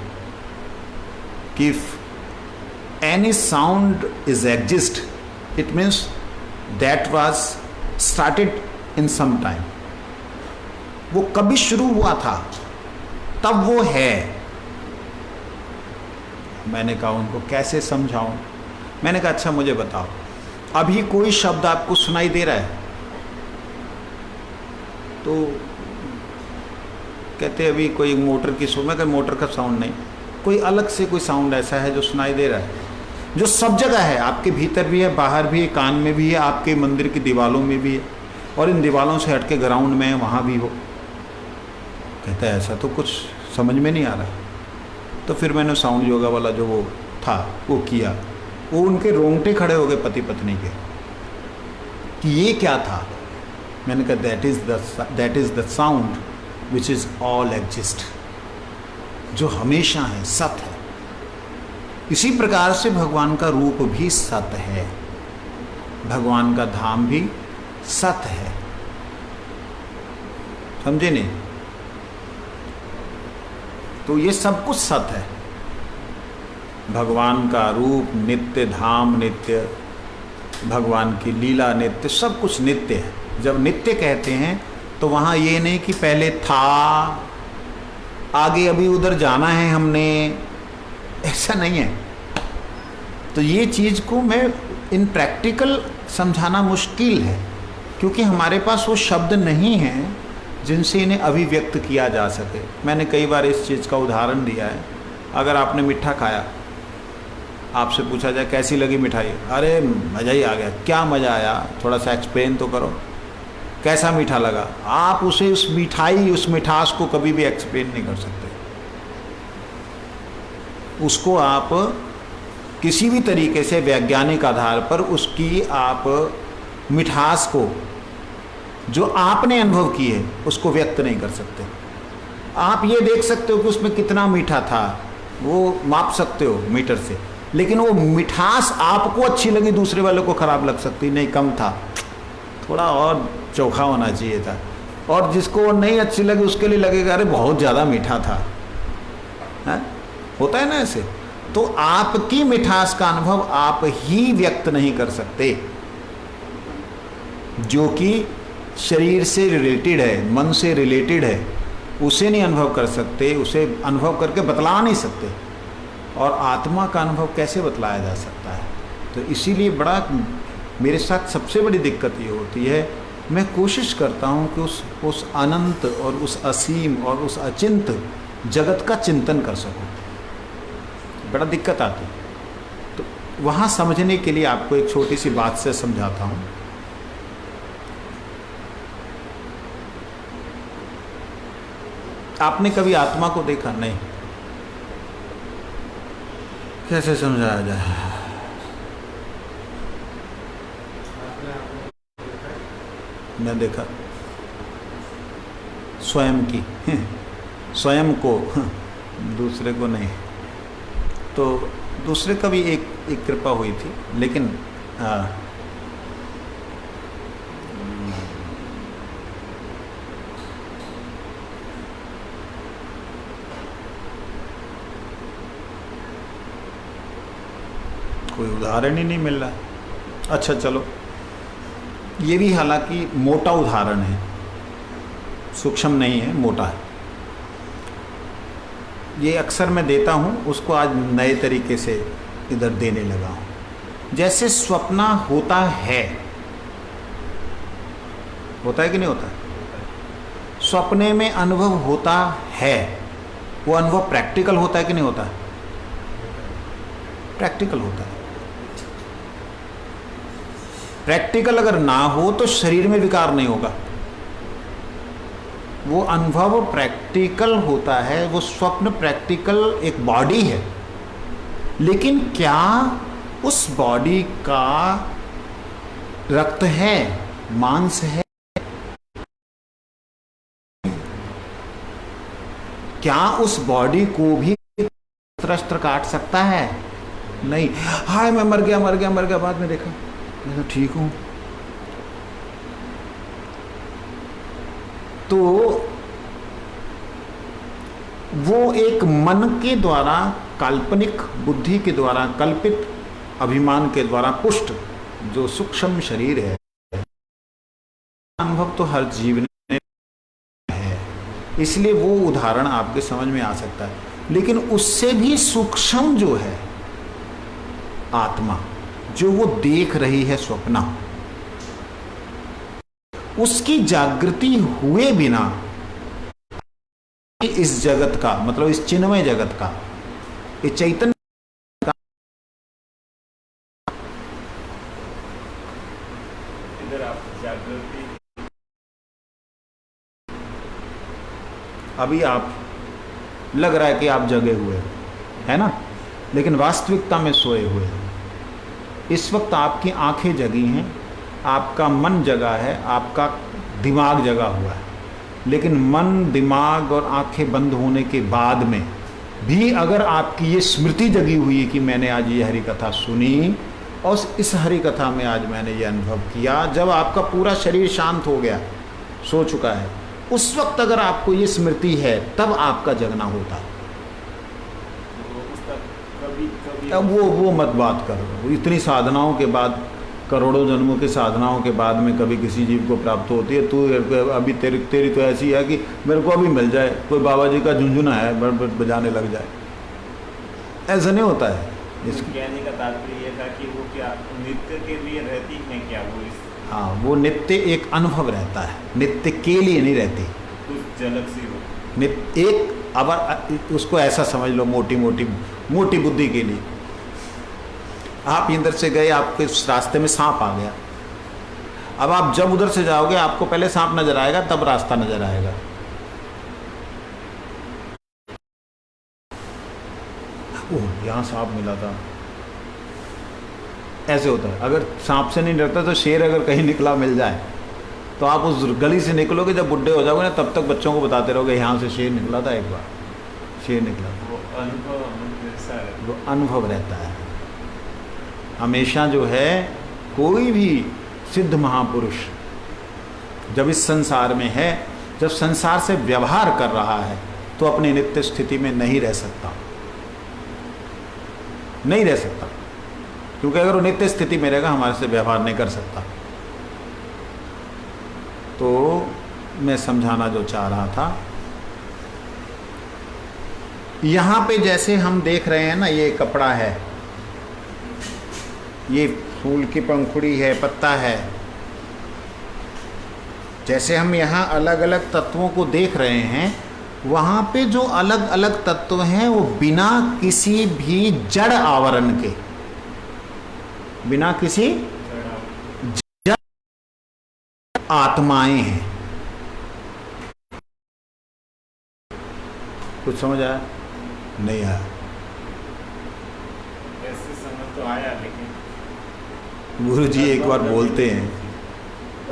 कि if any sound is exist, it means that was started in some time. वो कभी शुरू हुआ था, तब वो है। मैंने कहा उनको कैसे समझाऊं? मैंने कहा अच्छा मुझे बताओ, अभी कोई शब्द आपको सुनाई दे रहा है? तो कहते अभी कोई मोटर की मैं कहा मोटर का साउंड नहीं, कोई अलग से कोई साउंड ऐसा है जो सुनाई दे रहा है, जो सब जगह है, आपके भीतर भी है, बाहर भी है, कान में भी है, आपके मंदिर की दीवारों में भी है, और इन दीवारों से हटके ग्राउंड में है, वहाँ भी हो। कहता है ऐसा तो कुछ समझ में नहीं आ रहा। तो फिर मैंने साउंड योगा वाला जो वो था वो किया, वो उनके रोंगटे खड़े हो गए पति पत्नी के कि ये क्या था। मैंने कहा that is the sound which is all exist, जो हमेशा है, सत है। इसी प्रकार से भगवान का रूप भी सत है, भगवान का धाम भी सत है। समझे नहीं? तो ये सब कुछ सत है। भगवान का रूप नित्य, धाम नित्य, भगवान की लीला नित्य, सब कुछ नित्य है। जब नित्य कहते हैं तो वहाँ ये नहीं कि पहले था, आगे अभी उधर जाना है हमने, ऐसा नहीं है। तो ये चीज़ को मैं इन प्रैक्टिकल समझाना मुश्किल है, क्योंकि हमारे पास वो शब्द नहीं हैं जिनसे इन्हें अभिव्यक्त किया जा सके। मैंने कई बार इस चीज़ का उदाहरण दिया है। अगर आपने मीठा खाया, आपसे पूछा जाए कैसी लगी मिठाई, अरे मज़ा ही आ गया। क्या मज़ा आया? थोड़ा सा एक्सप्लेन तो करो, कैसा मीठा लगा? आप उसे, उस मिठाई, उस मिठास को कभी भी एक्सप्लेन नहीं कर सकते। उसको आप किसी भी तरीके से वैज्ञानिक आधार पर उसकी आप मिठास को, जो आपने अनुभव की है, उसको व्यक्त नहीं कर सकते। आप ये देख सकते हो कि उसमें कितना मीठा था, वो माप सकते हो मीटर से, लेकिन वो मिठास आपको अच्छी लगी, दूसरे वाले को खराब लग सकती, नहीं कम था, थोड़ा और चोखा होना चाहिए था। और जिसको नहीं अच्छी लगी उसके लिए लगेगा अरे बहुत ज़्यादा मीठा था। है? होता है ना ऐसे। तो आपकी मिठास का अनुभव आप ही व्यक्त नहीं कर सकते, जो कि शरीर से रिलेटेड है, मन से रिलेटेड है, उसे नहीं अनुभव कर सकते, उसे अनुभव करके बतला नहीं सकते। और आत्मा का अनुभव कैसे बतलाया जा सकता है? तो इसीलिए बड़ा मेरे साथ सबसे बड़ी दिक्कत ये होती है, मैं कोशिश करता हूँ कि उस अनंत और उस असीम और उस अचिंत जगत का चिंतन कर सकूँ। बड़ा दिक्कत आती है। तो वहाँ समझने के लिए आपको एक छोटी सी बात से समझाता हूँ। आपने कभी आत्मा को देखा? नहीं। कैसे समझाया जाए? मैं देखा स्वयं की, स्वयं को, दूसरे को नहीं। तो दूसरे का भी एक कृपा हुई थी, लेकिन कोई उदाहरण ही नहीं मिल रहा। अच्छा चलो, ये भी हालांकि मोटा उदाहरण है, सूक्ष्म नहीं है, मोटा है। ये अक्सर मैं देता हूँ, उसको आज नए तरीके से इधर देने लगा हूँ। जैसे स्वप्न होता है कि नहीं होता? सपने में अनुभव होता है, वो अनुभव प्रैक्टिकल होता है कि नहीं होता? प्रैक्टिकल होता है। प्रैक्टिकल अगर ना हो तो शरीर में विकार नहीं होगा। वो अनुभव प्रैक्टिकल होता है, वो स्वप्न प्रैक्टिकल एक बॉडी है, लेकिन क्या उस बॉडी का रक्त है, मांस है? क्या उस बॉडी को भी शस्त्र काट सकता है? नहीं। हाय मैं मर गया, बाद में देखा मैं तो ठीक हूं। तो वो एक मन के द्वारा, काल्पनिक बुद्धि के द्वारा, कल्पित अभिमान के द्वारा पुष्ट जो सूक्ष्म शरीर है, अनुभव तो हर जीव ने है, इसलिए वो उदाहरण आपके समझ में आ सकता है। लेकिन उससे भी सूक्ष्म जो है आत्मा, जो वो देख रही है स्वप्न, उसकी जागृति हुए बिना इस जगत का, मतलब इस चिन्मय जगत का, इस चैतन्य का, इधर आप जागृति, अभी आप लग रहा है कि आप जगे हुए हो, है ना, लेकिन वास्तविकता में सोए हुए हो। इस वक्त आपकी आंखें जगी हैं, आपका मन जगा है, आपका दिमाग जगा हुआ है, लेकिन मन, दिमाग और आंखें बंद होने के बाद में भी अगर आपकी ये स्मृति जगी हुई है कि मैंने आज ये हरि कथा सुनी और इस हरि कथा में आज मैंने ये अनुभव किया, जब आपका पूरा शरीर शांत हो गया, सो चुका है, उस वक्त अगर आपको ये स्मृति है, तब आपका जगना होता है। अब वो मत बात करो। इतनी साधनाओं के बाद, करोड़ों जन्मों की साधनाओं के बाद में कभी किसी जीव को प्राप्त होती है। तू अभी तेरी तो ऐसी है कि मेरे को अभी मिल जाए, कोई बाबा जी का झुंझुना है बजाने लग जाए, ऐसा नहीं होता है। कहने का तात्पर्य ये था कि वो क्या नित्य के लिए रहती है क्या वो हाँ, वो नित्य एक अनुभव रहता है, नित्य के लिए नहीं रहती। कुछ झलक सी हो नित्य एक, अब उसको ऐसा समझ लो, मोटी बुद्धि के लिए। आप इधर से गए, आपके रास्ते में सांप आ गया, अब आप जब उधर से जाओगे आपको पहले सांप नजर आएगा, तब रास्ता नजर आएगा। ओह, यहाँ सांप मिला था, ऐसे होता है। अगर सांप से नहीं डरता तो शेर अगर कहीं निकला मिल जाए तो आप उस गली से निकलोगे, जब बुढ़े हो जाओगे ना तब तक बच्चों को बताते रहोगे यहाँ से शेर निकला था, एक बार शेर निकला था। वो अनुभव रहता है हमेशा। जो है कोई भी सिद्ध महापुरुष जब इस संसार में है, जब संसार से व्यवहार कर रहा है, तो अपनी नित्य स्थिति में नहीं रह सकता, नहीं रह सकता, क्योंकि अगर वो नित्य स्थिति में रहेगा हमारे से व्यवहार नहीं कर सकता। तो मैं समझाना जो चाह रहा था, यहाँ पे जैसे हम देख रहे हैं ना, ये कपड़ा है, ये फूल की पंखुड़ी है, पत्ता है, जैसे हम यहाँ अलग अलग तत्वों को देख रहे हैं, वहाँ पे जो अलग अलग तत्व हैं वो बिना किसी भी जड़ आवरण के, बिना किसी जड़ आत्माएं हैं। कुछ समझ आया? नहीं आया? वैसे समय तो आया, लेकिन गुरु जी एक बार बोलते हैं,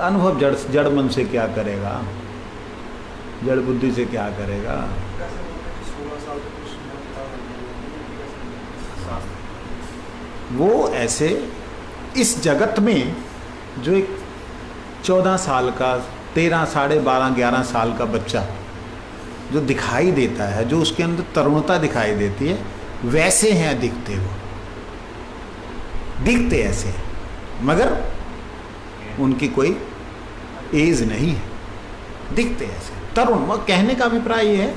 अनुभव जड़ मन से क्या करेगा, जड़ बुद्धि से क्या करेगा। वो ऐसे इस जगत में जो एक 14 साल का, 13, 12.5, 11 साल का बच्चा जो दिखाई देता है, जो उसके अंदर तरुणता दिखाई देती है, वैसे हैं दिखते, वो दिखते ऐसे हैं, मगर उनकी कोई एज नहीं है, दिखते ऐसे तरुण। कहने का अभिप्राय ये है,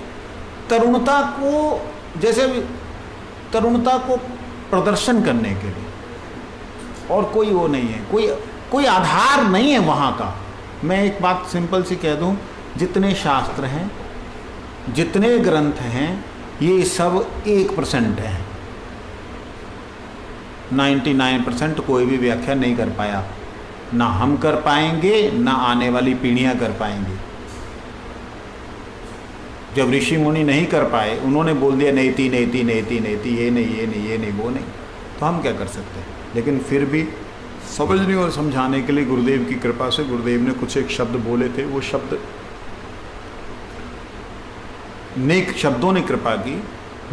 तरुणता को, जैसे तरुणता को प्रदर्शन करने के लिए, और कोई वो नहीं है, कोई आधार नहीं है वहाँ का। मैं एक बात सिंपल सी कह दूँ, जितने शास्त्र हैं, जितने ग्रंथ हैं, ये सब 1% हैं। 99% कोई भी व्याख्या नहीं कर पाया, ना हम कर पाएंगे, ना आने वाली पीढ़ियाँ कर पाएंगी। जब ऋषि मुनि नहीं कर पाए, उन्होंने बोल दिया नेति नेति नेति नेति, ये नहीं ये नहीं ये नहीं वो नहीं, तो हम क्या कर सकते हैं। लेकिन फिर भी समझने और समझाने के लिए गुरुदेव की कृपा से, गुरुदेव ने कुछ एक शब्द बोले थे, वो शब्द नेक शब्दों ने कृपा की।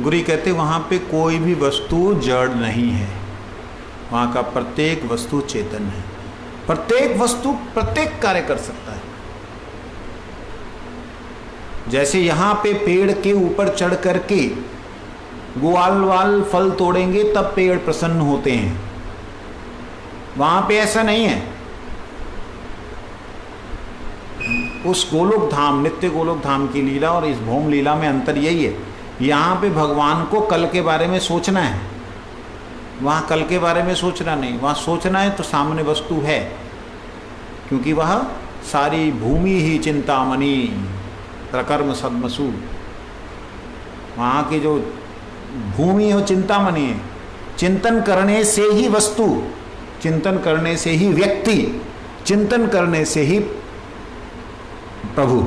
गुरु कहते वहाँ पे कोई भी वस्तु जड़ नहीं है, वहाँ का प्रत्येक वस्तु चेतन है, प्रत्येक वस्तु प्रत्येक कार्य कर सकता है। जैसे यहाँ पे पेड़ के ऊपर चढ़ करके ग्वाल वाल फल तोड़ेंगे तब पेड़ प्रसन्न होते हैं, वहाँ पे ऐसा नहीं है। उस गोलोक धाम, नित्य गोलोक धाम की लीला और इस भौम लीला में अंतर यही है, यहाँ पे भगवान को कल के बारे में सोचना है, वहाँ कल के बारे में सोचना नहीं। वहाँ सोचना है तो सामने वस्तु है, क्योंकि वह सारी भूमि ही चिंतामणि प्रकर्म सद्मसु, वहाँ की जो भूमि हो चिंतामणि है। चिंतन करने से ही वस्तु, चिंतन करने से ही व्यक्ति, चिंतन करने से ही प्रभु।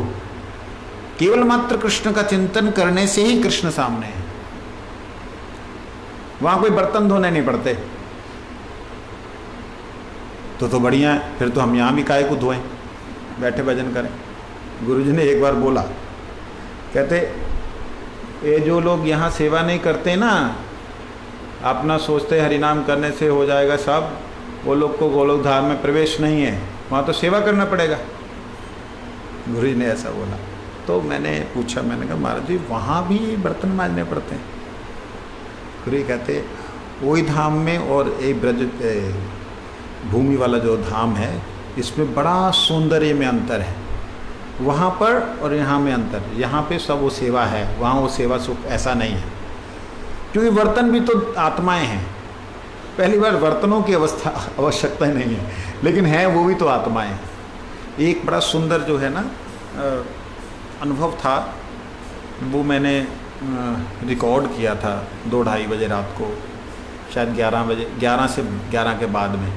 केवल मात्र कृष्ण का चिंतन करने से ही कृष्ण सामने है। वहां कोई बर्तन धोने नहीं पड़ते, तो बढ़िया है, फिर तो हम यहां भी काहे को धोएं, बैठे भजन करें। गुरुजी ने एक बार बोला, कहते ये जो लोग यहाँ सेवा नहीं करते ना, अपना सोचते हरिनाम करने से हो जाएगा सब, वो लोग को गोलोक धाम में प्रवेश नहीं है, वहाँ तो सेवा करना पड़ेगा। गुरुजी ने ऐसा बोला। तो मैंने पूछा, मैंने कहा महाराज जी वहाँ भी बर्तन मांजने पड़ते हैं? गुरुजी कहते वही धाम में और एक ब्रज भूमि वाला जो धाम है, इसमें बड़ा सौंदर्य में अंतर है, वहाँ पर और यहाँ में अंतर। यहाँ पे सब वो सेवा है, वहाँ वो सेवा सुख ऐसा नहीं है, क्योंकि बर्तन भी तो आत्माएं हैं। पहली बार बर्तनों की आवश्यकता नहीं है, लेकिन है वो भी तो आत्माएं। एक बड़ा सुंदर जो है ना अनुभव था, वो मैंने रिकॉर्ड किया था 2-2:30 बजे रात को, शायद 11 बजे, 11 से 11 के बाद में।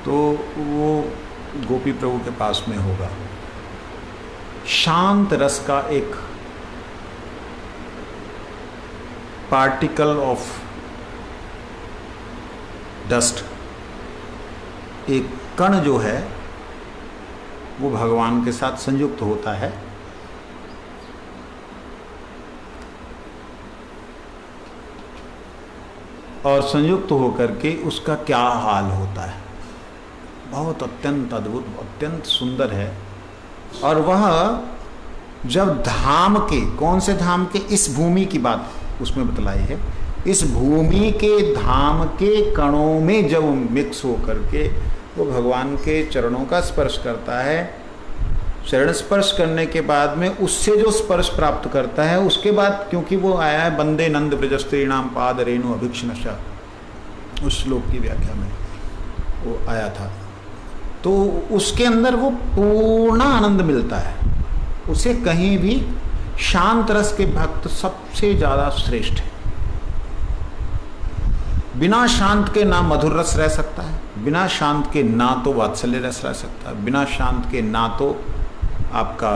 तो वो गोपी प्रभु के पास में होगा। शांत रस का एक पार्टिकल ऑफ डस्ट, एक कण जो है वो भगवान के साथ संयुक्त होता है। और संयुक्त होकर के उसका क्या हाल होता है, बहुत अत्यंत अद्भुत, अत्यंत सुंदर है। और वह जब धाम के, कौन से धाम के, इस भूमि की बात उसमें बतलाई है, इस भूमि के धाम के कणों में जब मिक्स होकर के वो भगवान के चरणों का स्पर्श करता है, चरण स्पर्श करने के बाद में उससे जो स्पर्श प्राप्त करता है, उसके बाद क्योंकि वो आया है वंदे नंद ब्रजस्त्रीणाम पाद रेणु अभिक्षणशा, उस श्लोक की व्याख्या में वो आया था, तो उसके अंदर वो पूर्ण आनंद मिलता है। उसे कहीं भी शांत रस के भक्त सबसे ज़्यादा श्रेष्ठ है। बिना शांत के ना मधुर रस रह सकता है, बिना शांत के ना तो वात्सल्य रस रह सकता है, बिना शांत के ना तो आपका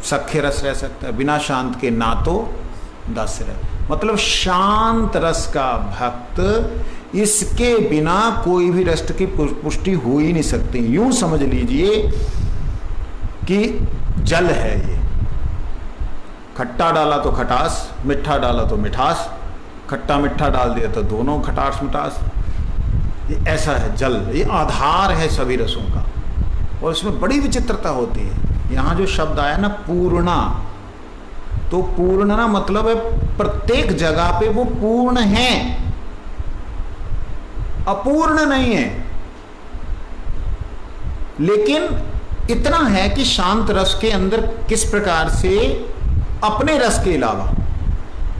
सख्य रस रह सकता है, बिना शांत के ना तो दास्य रस। मतलब शांत रस का भक्त, इसके बिना कोई भी रस की पुष्टि हो ही नहीं सकती। यूं समझ लीजिए कि जल है ये, खट्टा डाला तो खटास, मिठा डाला तो मिठास, खट्टा मिठा डाल दिया तो दोनों खटास मिठास, ये ऐसा है जल, ये आधार है सभी रसों का। और इसमें बड़ी विचित्रता होती है। यहाँ जो शब्द आया ना पूर्णा, तो पूर्ण ना मतलब है प्रत्येक जगह पे वो पूर्ण है, अपूर्ण नहीं है। लेकिन इतना है कि शांत रस के अंदर किस प्रकार से अपने रस के अलावा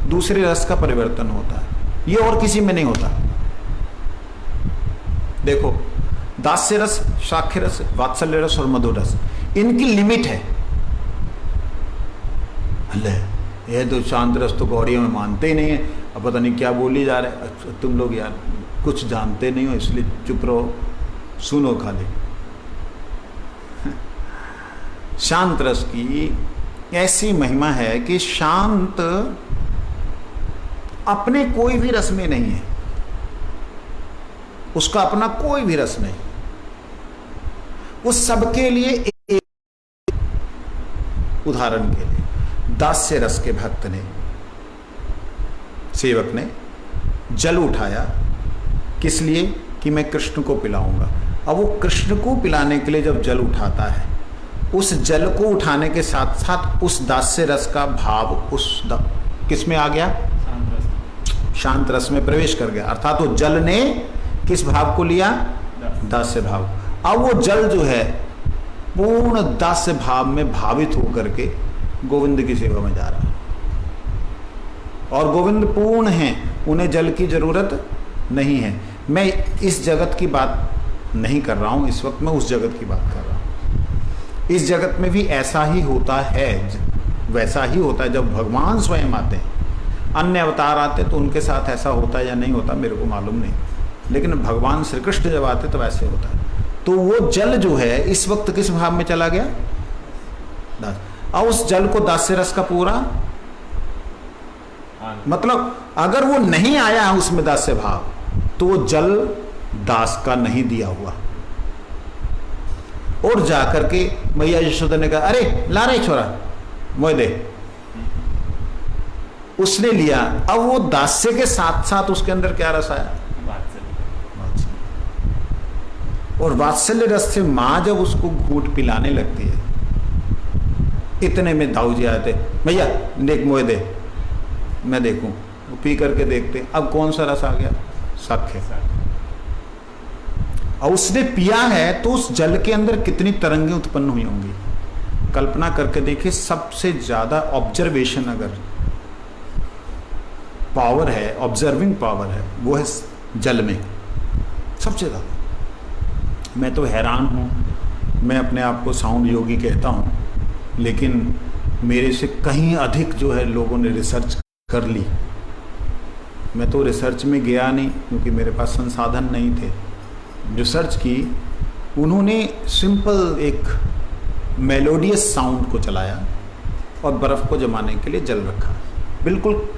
दूसरे रस का परिवर्तन होता है, ये और किसी में नहीं होता। देखो, दास्य रस, साख्य रस, वात्सल्य रस और मधुर रस, इनकी लिमिट है। ले, ये तो शांत रस तो गौड़ियों में मानते ही नहीं है। अब पता नहीं क्या बोली जा रहे तुम लोग, यार कुछ जानते नहीं हो इसलिए चुप रहो, सुनो खाली। शांत रस की ऐसी महिमा है कि शांत अपने कोई भी रस में नहीं है, उसका अपना कोई भी रस नहीं, वो सबके लिए एक। उदाहरण के लिए दास्य रस के भक्त ने, सेवक ने जल उठाया, किस लिए? कि मैं कृष्ण को पिलाऊंगा। अब वो कृष्ण को पिलाने के लिए जब जल उठाता है, उस जल को उठाने के साथ साथ उस दास्य रस का भाव उस किस में आ गया? शांत रस में प्रवेश कर गया। अर्थात वो जल ने किस भाव को लिया? दास्य भाव। अब वो जल जो है पूर्ण दास्य भाव में भावित होकर के गोविंद की सेवा में जा रहा है, और गोविंद पूर्ण हैं, उन्हें जल की जरूरत नहीं है। मैं इस जगत की बात नहीं कर रहा हूं, इस वक्त मैं उस जगत की बात कर रहा हूं। इस जगत में भी ऐसा ही होता है, वैसा ही होता है जब भगवान स्वयं आते हैं। अन्य अवतार आते तो उनके साथ ऐसा होता है या नहीं होता मेरे को मालूम नहीं, लेकिन भगवान श्री कृष्ण जब आते तब ऐसे होता है। तो वो जल जो है इस वक्त किस भाव में चला गया? दास। और उस जल को दास्य रस का पूरा मतलब अगर वो नहीं आया है उसमें दास्य भाव, तो वो जल दास का नहीं दिया हुआ। और जाकर के मैया यशोदा ने कहा, अरे ला रे छोरा मोह दे, उसने लिया। अब वो दास्य के साथ साथ उसके अंदर क्या रस आया? और वात्सल्य रस से मां जब उसको घूंट पिलाने लगती है, इतने में दाऊ जी आते, भैया देख मोह दे, मैं देखूं। वो पी करके देखते, अब कौन सा रस आ गया? साख्य। और उसने पिया है तो उस जल के अंदर कितनी तरंगें उत्पन्न हुई होंगी, कल्पना करके देखिए। सबसे ज्यादा ऑब्जर्वेशन अगर पावर है, ऑब्जर्विंग पावर है, वो है जल में सबसे ज्यादा। मैं तो हैरान हूँ, मैं अपने आप को साउंड योगी कहता हूँ, लेकिन मेरे से कहीं अधिक जो है लोगों ने रिसर्च कर ली। मैं तो रिसर्च में गया नहीं क्योंकि मेरे पास संसाधन नहीं थे। रिसर्च की, उन्होंने सिंपल एक मेलोडियस साउंड को चलाया और बर्फ़ को जमाने के लिए जल रखा, बिल्कुल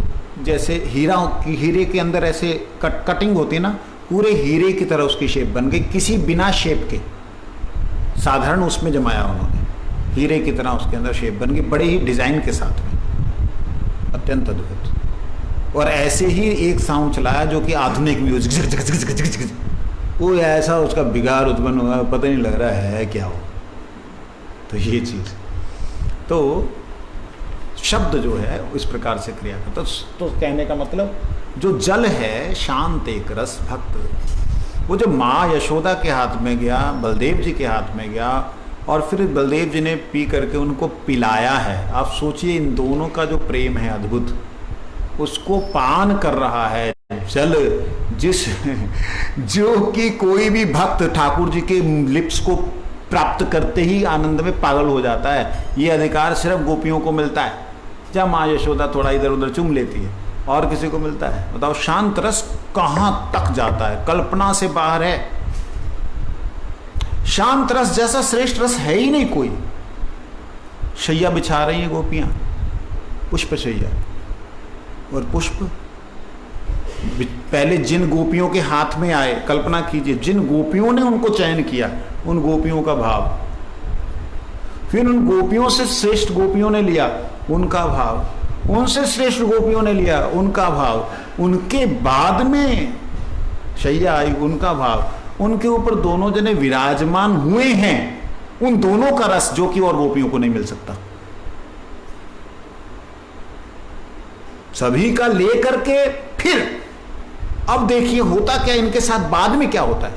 जैसे हीरे के अंदर ऐसे कटिंग होती है ना, पूरे हीरे की तरह उसकी शेप बन गई, किसी बिना शेप के, साधारण उसमें जमाया उन्होंने, हीरे की तरह उसके अंदर शेप बन गई, बड़े ही डिजाइन के साथ में, अत्यंत अद्भुत। और ऐसे ही एक साउंड चलाया जो कि आधुनिक म्यूजिक, वो ऐसा उसका बिगाड़ उत्पन्न हुआ, पता नहीं लग रहा है क्या हो। तो ये चीज, तो शब्द जो है इस प्रकार से क्रिया करता। तो कहने का मतलब जो जल है शांत एक रस भक्त, वो जो माँ यशोदा के हाथ में गया, बलदेव जी के हाथ में गया, और फिर बलदेव जी ने पी करके उनको पिलाया है। आप सोचिए इन दोनों का जो प्रेम है अद्भुत, उसको पान कर रहा है जल, जिस जो कि कोई भी भक्त ठाकुर जी के लिप्स को प्राप्त करते ही आनंद में पागल हो जाता है। ये अधिकार सिर्फ गोपियों को मिलता है। जब माँ यशोदा थोड़ा इधर उधर चूम लेती है, और किसी को मिलता है? बताओ, शांत रस कहां तक जाता है, कल्पना से बाहर है। शांत रस जैसा श्रेष्ठ रस है ही नहीं कोई। शैया बिछा रही हैं गोपियां, पुष्प शैया, और पुष्प पहले जिन गोपियों के हाथ में आए, कल्पना कीजिए, जिन गोपियों ने उनको चयन किया, उन गोपियों का भाव, फिर उन गोपियों से श्रेष्ठ गोपियों ने लिया उनका भाव, उनसे श्रेष्ठ गोपियों ने लिया उनका भाव, उनके बाद में शैया आई उनका भाव, उनके ऊपर दोनों जने विराजमान हुए हैं, उन दोनों का रस जो कि और गोपियों को नहीं मिल सकता। सभी का लेकर के फिर अब देखिए होता क्या इनके साथ, बाद में क्या होता है।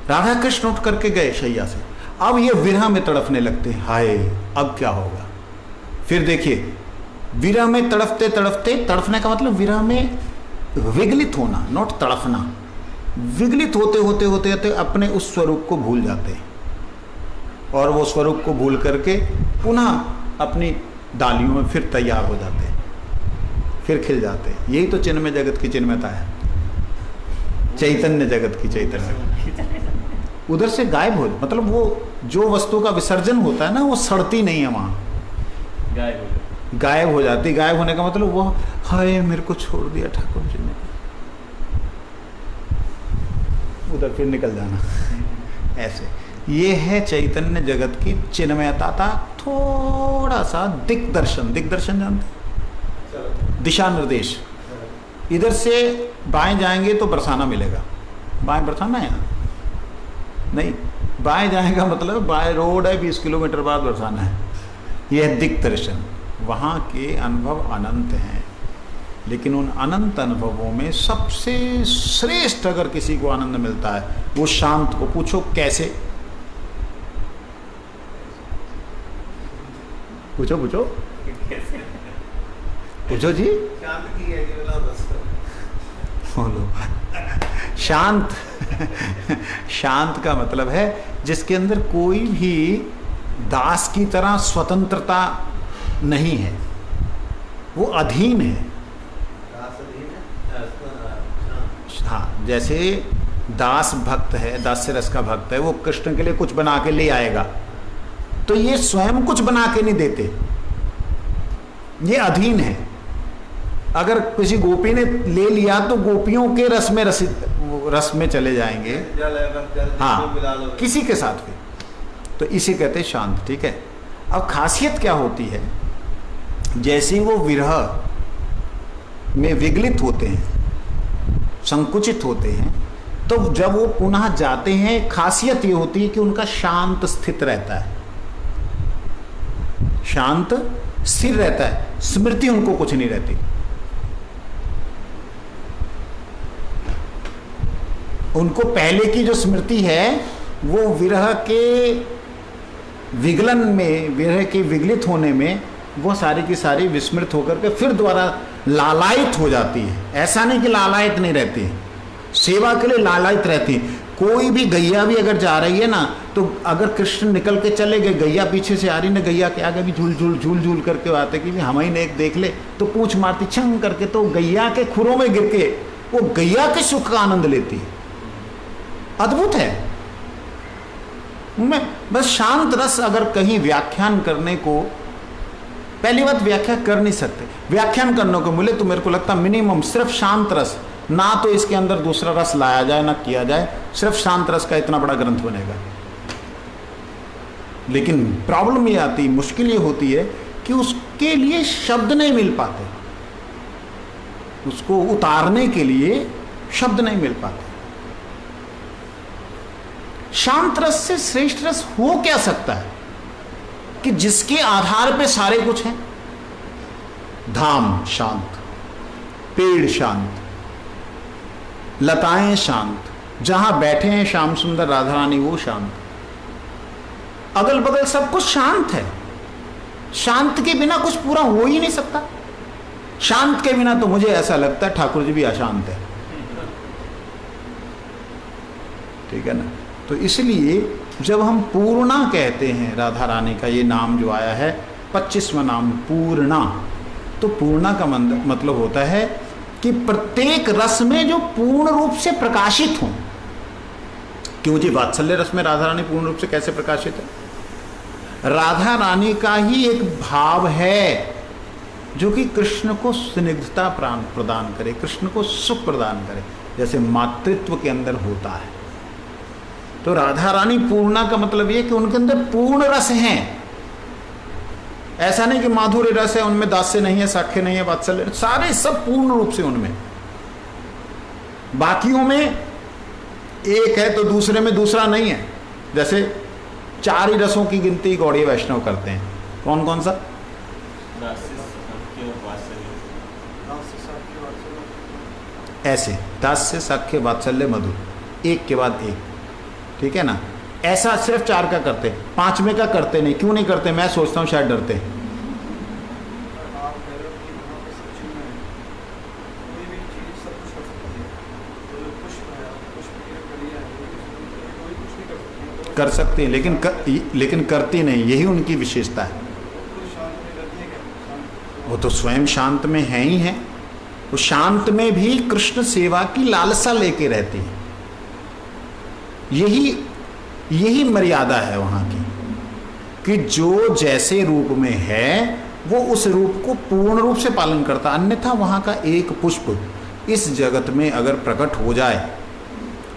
राधा कृष्ण उठ करके गए शैया से, अब ये विरह में तड़फने लगते हैं, हाय अब क्या होगा। फिर देखिए विरह में तड़फते तड़फते, तड़फने का मतलब विरह में विगलित होना, नॉट तड़फना, विगलित होते होते होते होते अपने उस स्वरूप को भूल जाते हैं और वो स्वरूप को भूल करके पुनः अपनी डालियों में फिर तैयार हो जाते हैं, फिर खिल जाते हैं। यही तो चिन्मय जगत की चिन्मयता है, चैतन्य जगत की चैतन्य। उधर से गायब हो, मतलब वो जो वस्तु का विसर्जन होता है ना, वो सड़ती नहीं है, वहां गायब हो जाती। गायब होने का मतलब वो, हाय मेरे को छोड़ दिया ठाकुर जी ने, उधर फिर निकल जाना। ऐसे ये है चैतन्य जगत की चिन्मयता का थोड़ा सा दिग्दर्शन। दिग्दर्शन जानते, दिशा निर्देश। इधर से बाएं जाएंगे तो बरसाना मिलेगा, बाएं बरसाना है नहीं, बाएं जाएगा मतलब बाएं रोड है, 20 किलोमीटर बाद बरसाना है। यह दिग्दर्शन, वहाँ के अनुभव अनंत हैं, लेकिन उन अनंत अनुभवों में सबसे श्रेष्ठ अगर किसी को आनंद मिलता है वो शांत को। पूछो कैसे, पूछो पूछो पूछो जी, शांत की है बोलो। शांत शांत का मतलब है जिसके अंदर कोई भी दास की तरह स्वतंत्रता नहीं है, वो अधीन है। हाँ, जैसे दास भक्त है, दास्य रस का भक्त है, वो कृष्ण के लिए कुछ बना के ले आएगा, तो ये स्वयं कुछ बना के नहीं देते, ये अधीन है। अगर किसी गोपी ने ले लिया तो गोपियों के रस में चले जाएंगे, हाँ, किसी के साथ भी। तो इसे कहते शांत, ठीक है। अब खासियत क्या होती है, जैसे वो विरह में विगलित होते हैं, संकुचित होते हैं, तो जब वो पुनः जाते हैं, खासियत ये होती है कि उनका शांत स्थित रहता है, शांत स्थिर रहता है, स्मृति उनको कुछ नहीं रहती। उनको पहले की जो स्मृति है वो विरह के विगलन में, विरह के विगलित होने में वो सारी की सारी विस्मृत होकर के फिर दोबारा लालायित हो जाती है। ऐसा नहीं कि लालायित नहीं रहती है, सेवा के लिए लालायित रहती है। कोई भी गैया भी अगर जा रही है ना, तो अगर कृष्ण निकल के चले गए, गैया पीछे से आ रही ना, गैया के आगे भी झूल झूल झूल झूल करके आते कि हम ही ने एक देख ले, तो पूछ मारती छंग करके, तो गैया के खुरों में गिर के वो गैया के सुख का आनंद लेती है। अद्भुत है। मैं बस शांत रस अगर कहीं व्याख्यान करने को, पहली बात व्याख्या कर नहीं सकते, व्याख्यान करने को मिले तो मेरे को लगता मिनिमम सिर्फ शांत रस, ना तो इसके अंदर दूसरा रस लाया जाए ना किया जाए, सिर्फ शांत रस का इतना बड़ा ग्रंथ बनेगा। लेकिन प्रॉब्लम ये आती, मुश्किल ये होती है कि उसके लिए शब्द नहीं मिल पाते, उसको उतारने के लिए शब्द नहीं मिल पाते। शांत रस से श्रेष्ठ रस हो क्या सकता है कि जिसके आधार पे सारे कुछ हैं। धाम शांत, पेड़ शांत, लताएं शांत, जहां बैठे हैं श्याम सुंदर राधा रानी वो शांत, अगल बगल सब कुछ शांत है। शांत के बिना कुछ पूरा हो ही नहीं सकता। शांत के बिना तो मुझे ऐसा लगता है ठाकुर जी भी अशांत है, ठीक है ना। तो इसलिए जब हम पूर्णा कहते हैं, राधा रानी का ये नाम जो आया है 25वां नाम पूर्णा, तो पूर्णा का मतलब होता है कि प्रत्येक रस में जो पूर्ण रूप से प्रकाशित हो। क्यों जी, वात्सल्य रस में राधा रानी पूर्ण रूप से कैसे प्रकाशित है? राधा रानी का ही एक भाव है जो कि कृष्ण को स्निग्धता प्रदान करे, कृष्ण को सुख प्रदान करे, जैसे मातृत्व के अंदर होता है। तो राधा रानी पूर्णा का मतलब ये कि उनके अंदर पूर्ण रस हैं। ऐसा नहीं कि माधुर्य रस है उनमें, दास्य नहीं है, साख्य नहीं है, वात्सल्य, सारे सब पूर्ण रूप से उनमें। बाकियों में एक है तो दूसरे में दूसरा नहीं है। जैसे 4 ही रसों की गिनती गौड़ीय वैष्णव करते हैं। कौन कौन सा? ऐसे दास्य, साख्य, वात्सल्य, मधुर, एक के बाद एक, ठीक है ना। ऐसा सिर्फ 4 का करते, 5वें का करते नहीं। क्यों नहीं करते? मैं सोचता हूँ शायद डरते हैं। कर सकते हैं लेकिन करती नहीं, यही उनकी विशेषता है। वो तो स्वयं शांत में है ही है। वो शांत में भी कृष्ण सेवा की लालसा लेके रहती है। यही मर्यादा है वहां की, कि जो जैसे रूप में है वो उस रूप को पूर्ण रूप से पालन करता। अन्यथा वहां का एक पुष्प इस जगत में अगर प्रकट हो जाए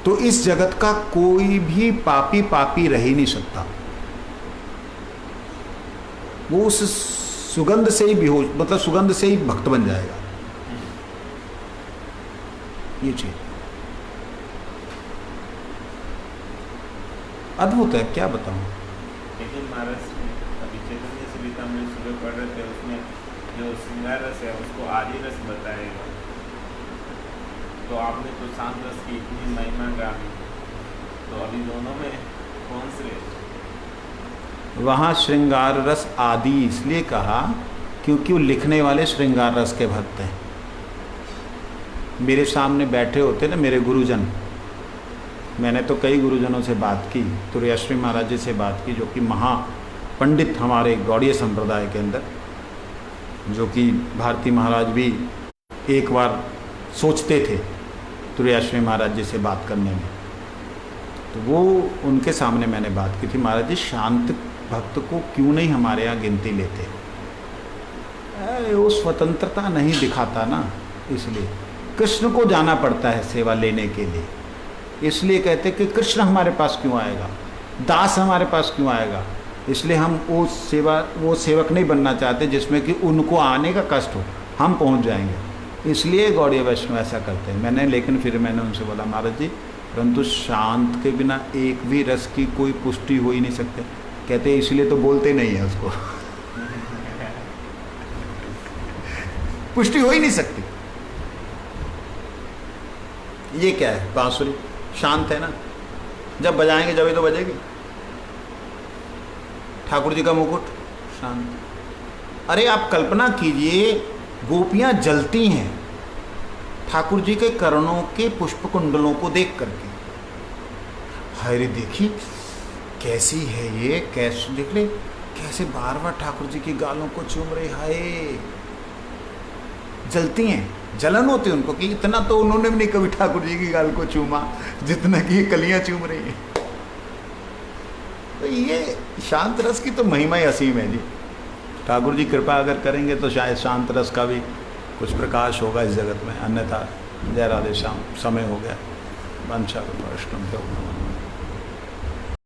तो इस जगत का कोई भी पापी रह ही नहीं सकता। वो उस सुगंध से ही मतलब सुगंध से ही भक्त बन जाएगा। ये चीज अद्भुत है, क्या बताऊं। लेकिन महाराज अभी चैतन्य सरिता में सुबह पढ़ रहे थे, उसमें जो श्रृंगार रस है उसको आदि रस बताएगा। तो आपने तो शांत रस की इतनी महिमा गा, तो अभी दोनों में कौन से? वहाँ श्रृंगार रस आदि इसलिए कहा क्योंकि वो लिखने वाले श्रृंगार रस के भक्त हैं। मेरे सामने बैठे होते ना मेरे गुरुजन, मैंने तो कई गुरुजनों से बात की, तुर्याश्री महाराज जी से बात की, जो कि महापंडित हमारे गौड़ीय संप्रदाय के अंदर, जो कि भारती महाराज भी एक बार सोचते थे तुर्याश्री महाराज जी से बात करने में। तो वो उनके सामने मैंने बात की थी, महाराज जी शांत भक्त को क्यों नहीं हमारे यहाँ गिनती लेते? वो स्वतंत्रता नहीं दिखाता ना, इसलिए कृष्ण को जाना पड़ता है सेवा लेने के लिए। इसलिए कहते कि कृष्ण हमारे पास क्यों आएगा, दास हमारे पास क्यों आएगा। इसलिए हम वो सेवक नहीं बनना चाहते जिसमें कि उनको आने का कष्ट हो, हम पहुंच जाएंगे। इसलिए गौड़ीय वैष्णव ऐसा करते हैं। लेकिन फिर मैंने उनसे बोला, महाराज जी परंतु शांत के बिना एक भी रस की कोई पुष्टि हो ही नहीं सकते। कहते इसलिए तो बोलते नहीं है उसको पुष्टि हो ही नहीं सकती। ये क्या है? बांसुरी शांत है ना, जब बजाएंगे जब ही तो बजेगी। ठाकुर जी का मुकुट शांत। अरे आप कल्पना कीजिए, गोपियां जलती हैं ठाकुर जी के करणों के पुष्प कुंडलों को देख करके। हरे देखिए कैसी है ये, कैसे देख ले, कैसे बार बार ठाकुर जी की गालों को चूम रही। हाय, जलती हैं, जलन होती है उनको कि इतना तो उन्होंने भी नहीं कभी ठाकुर जी की गाल को चूमा जितना कि ये कलियां चूम रही हैं। तो ये शांत रस की तो महिमा ही असीम है जी। ठाकुर जी कृपा अगर करेंगे तो शायद शांत रस का भी कुछ प्रकाश होगा इस जगत में। अन्यथा जय राधे श्याम, समय हो गया। वंशा वैष्णव।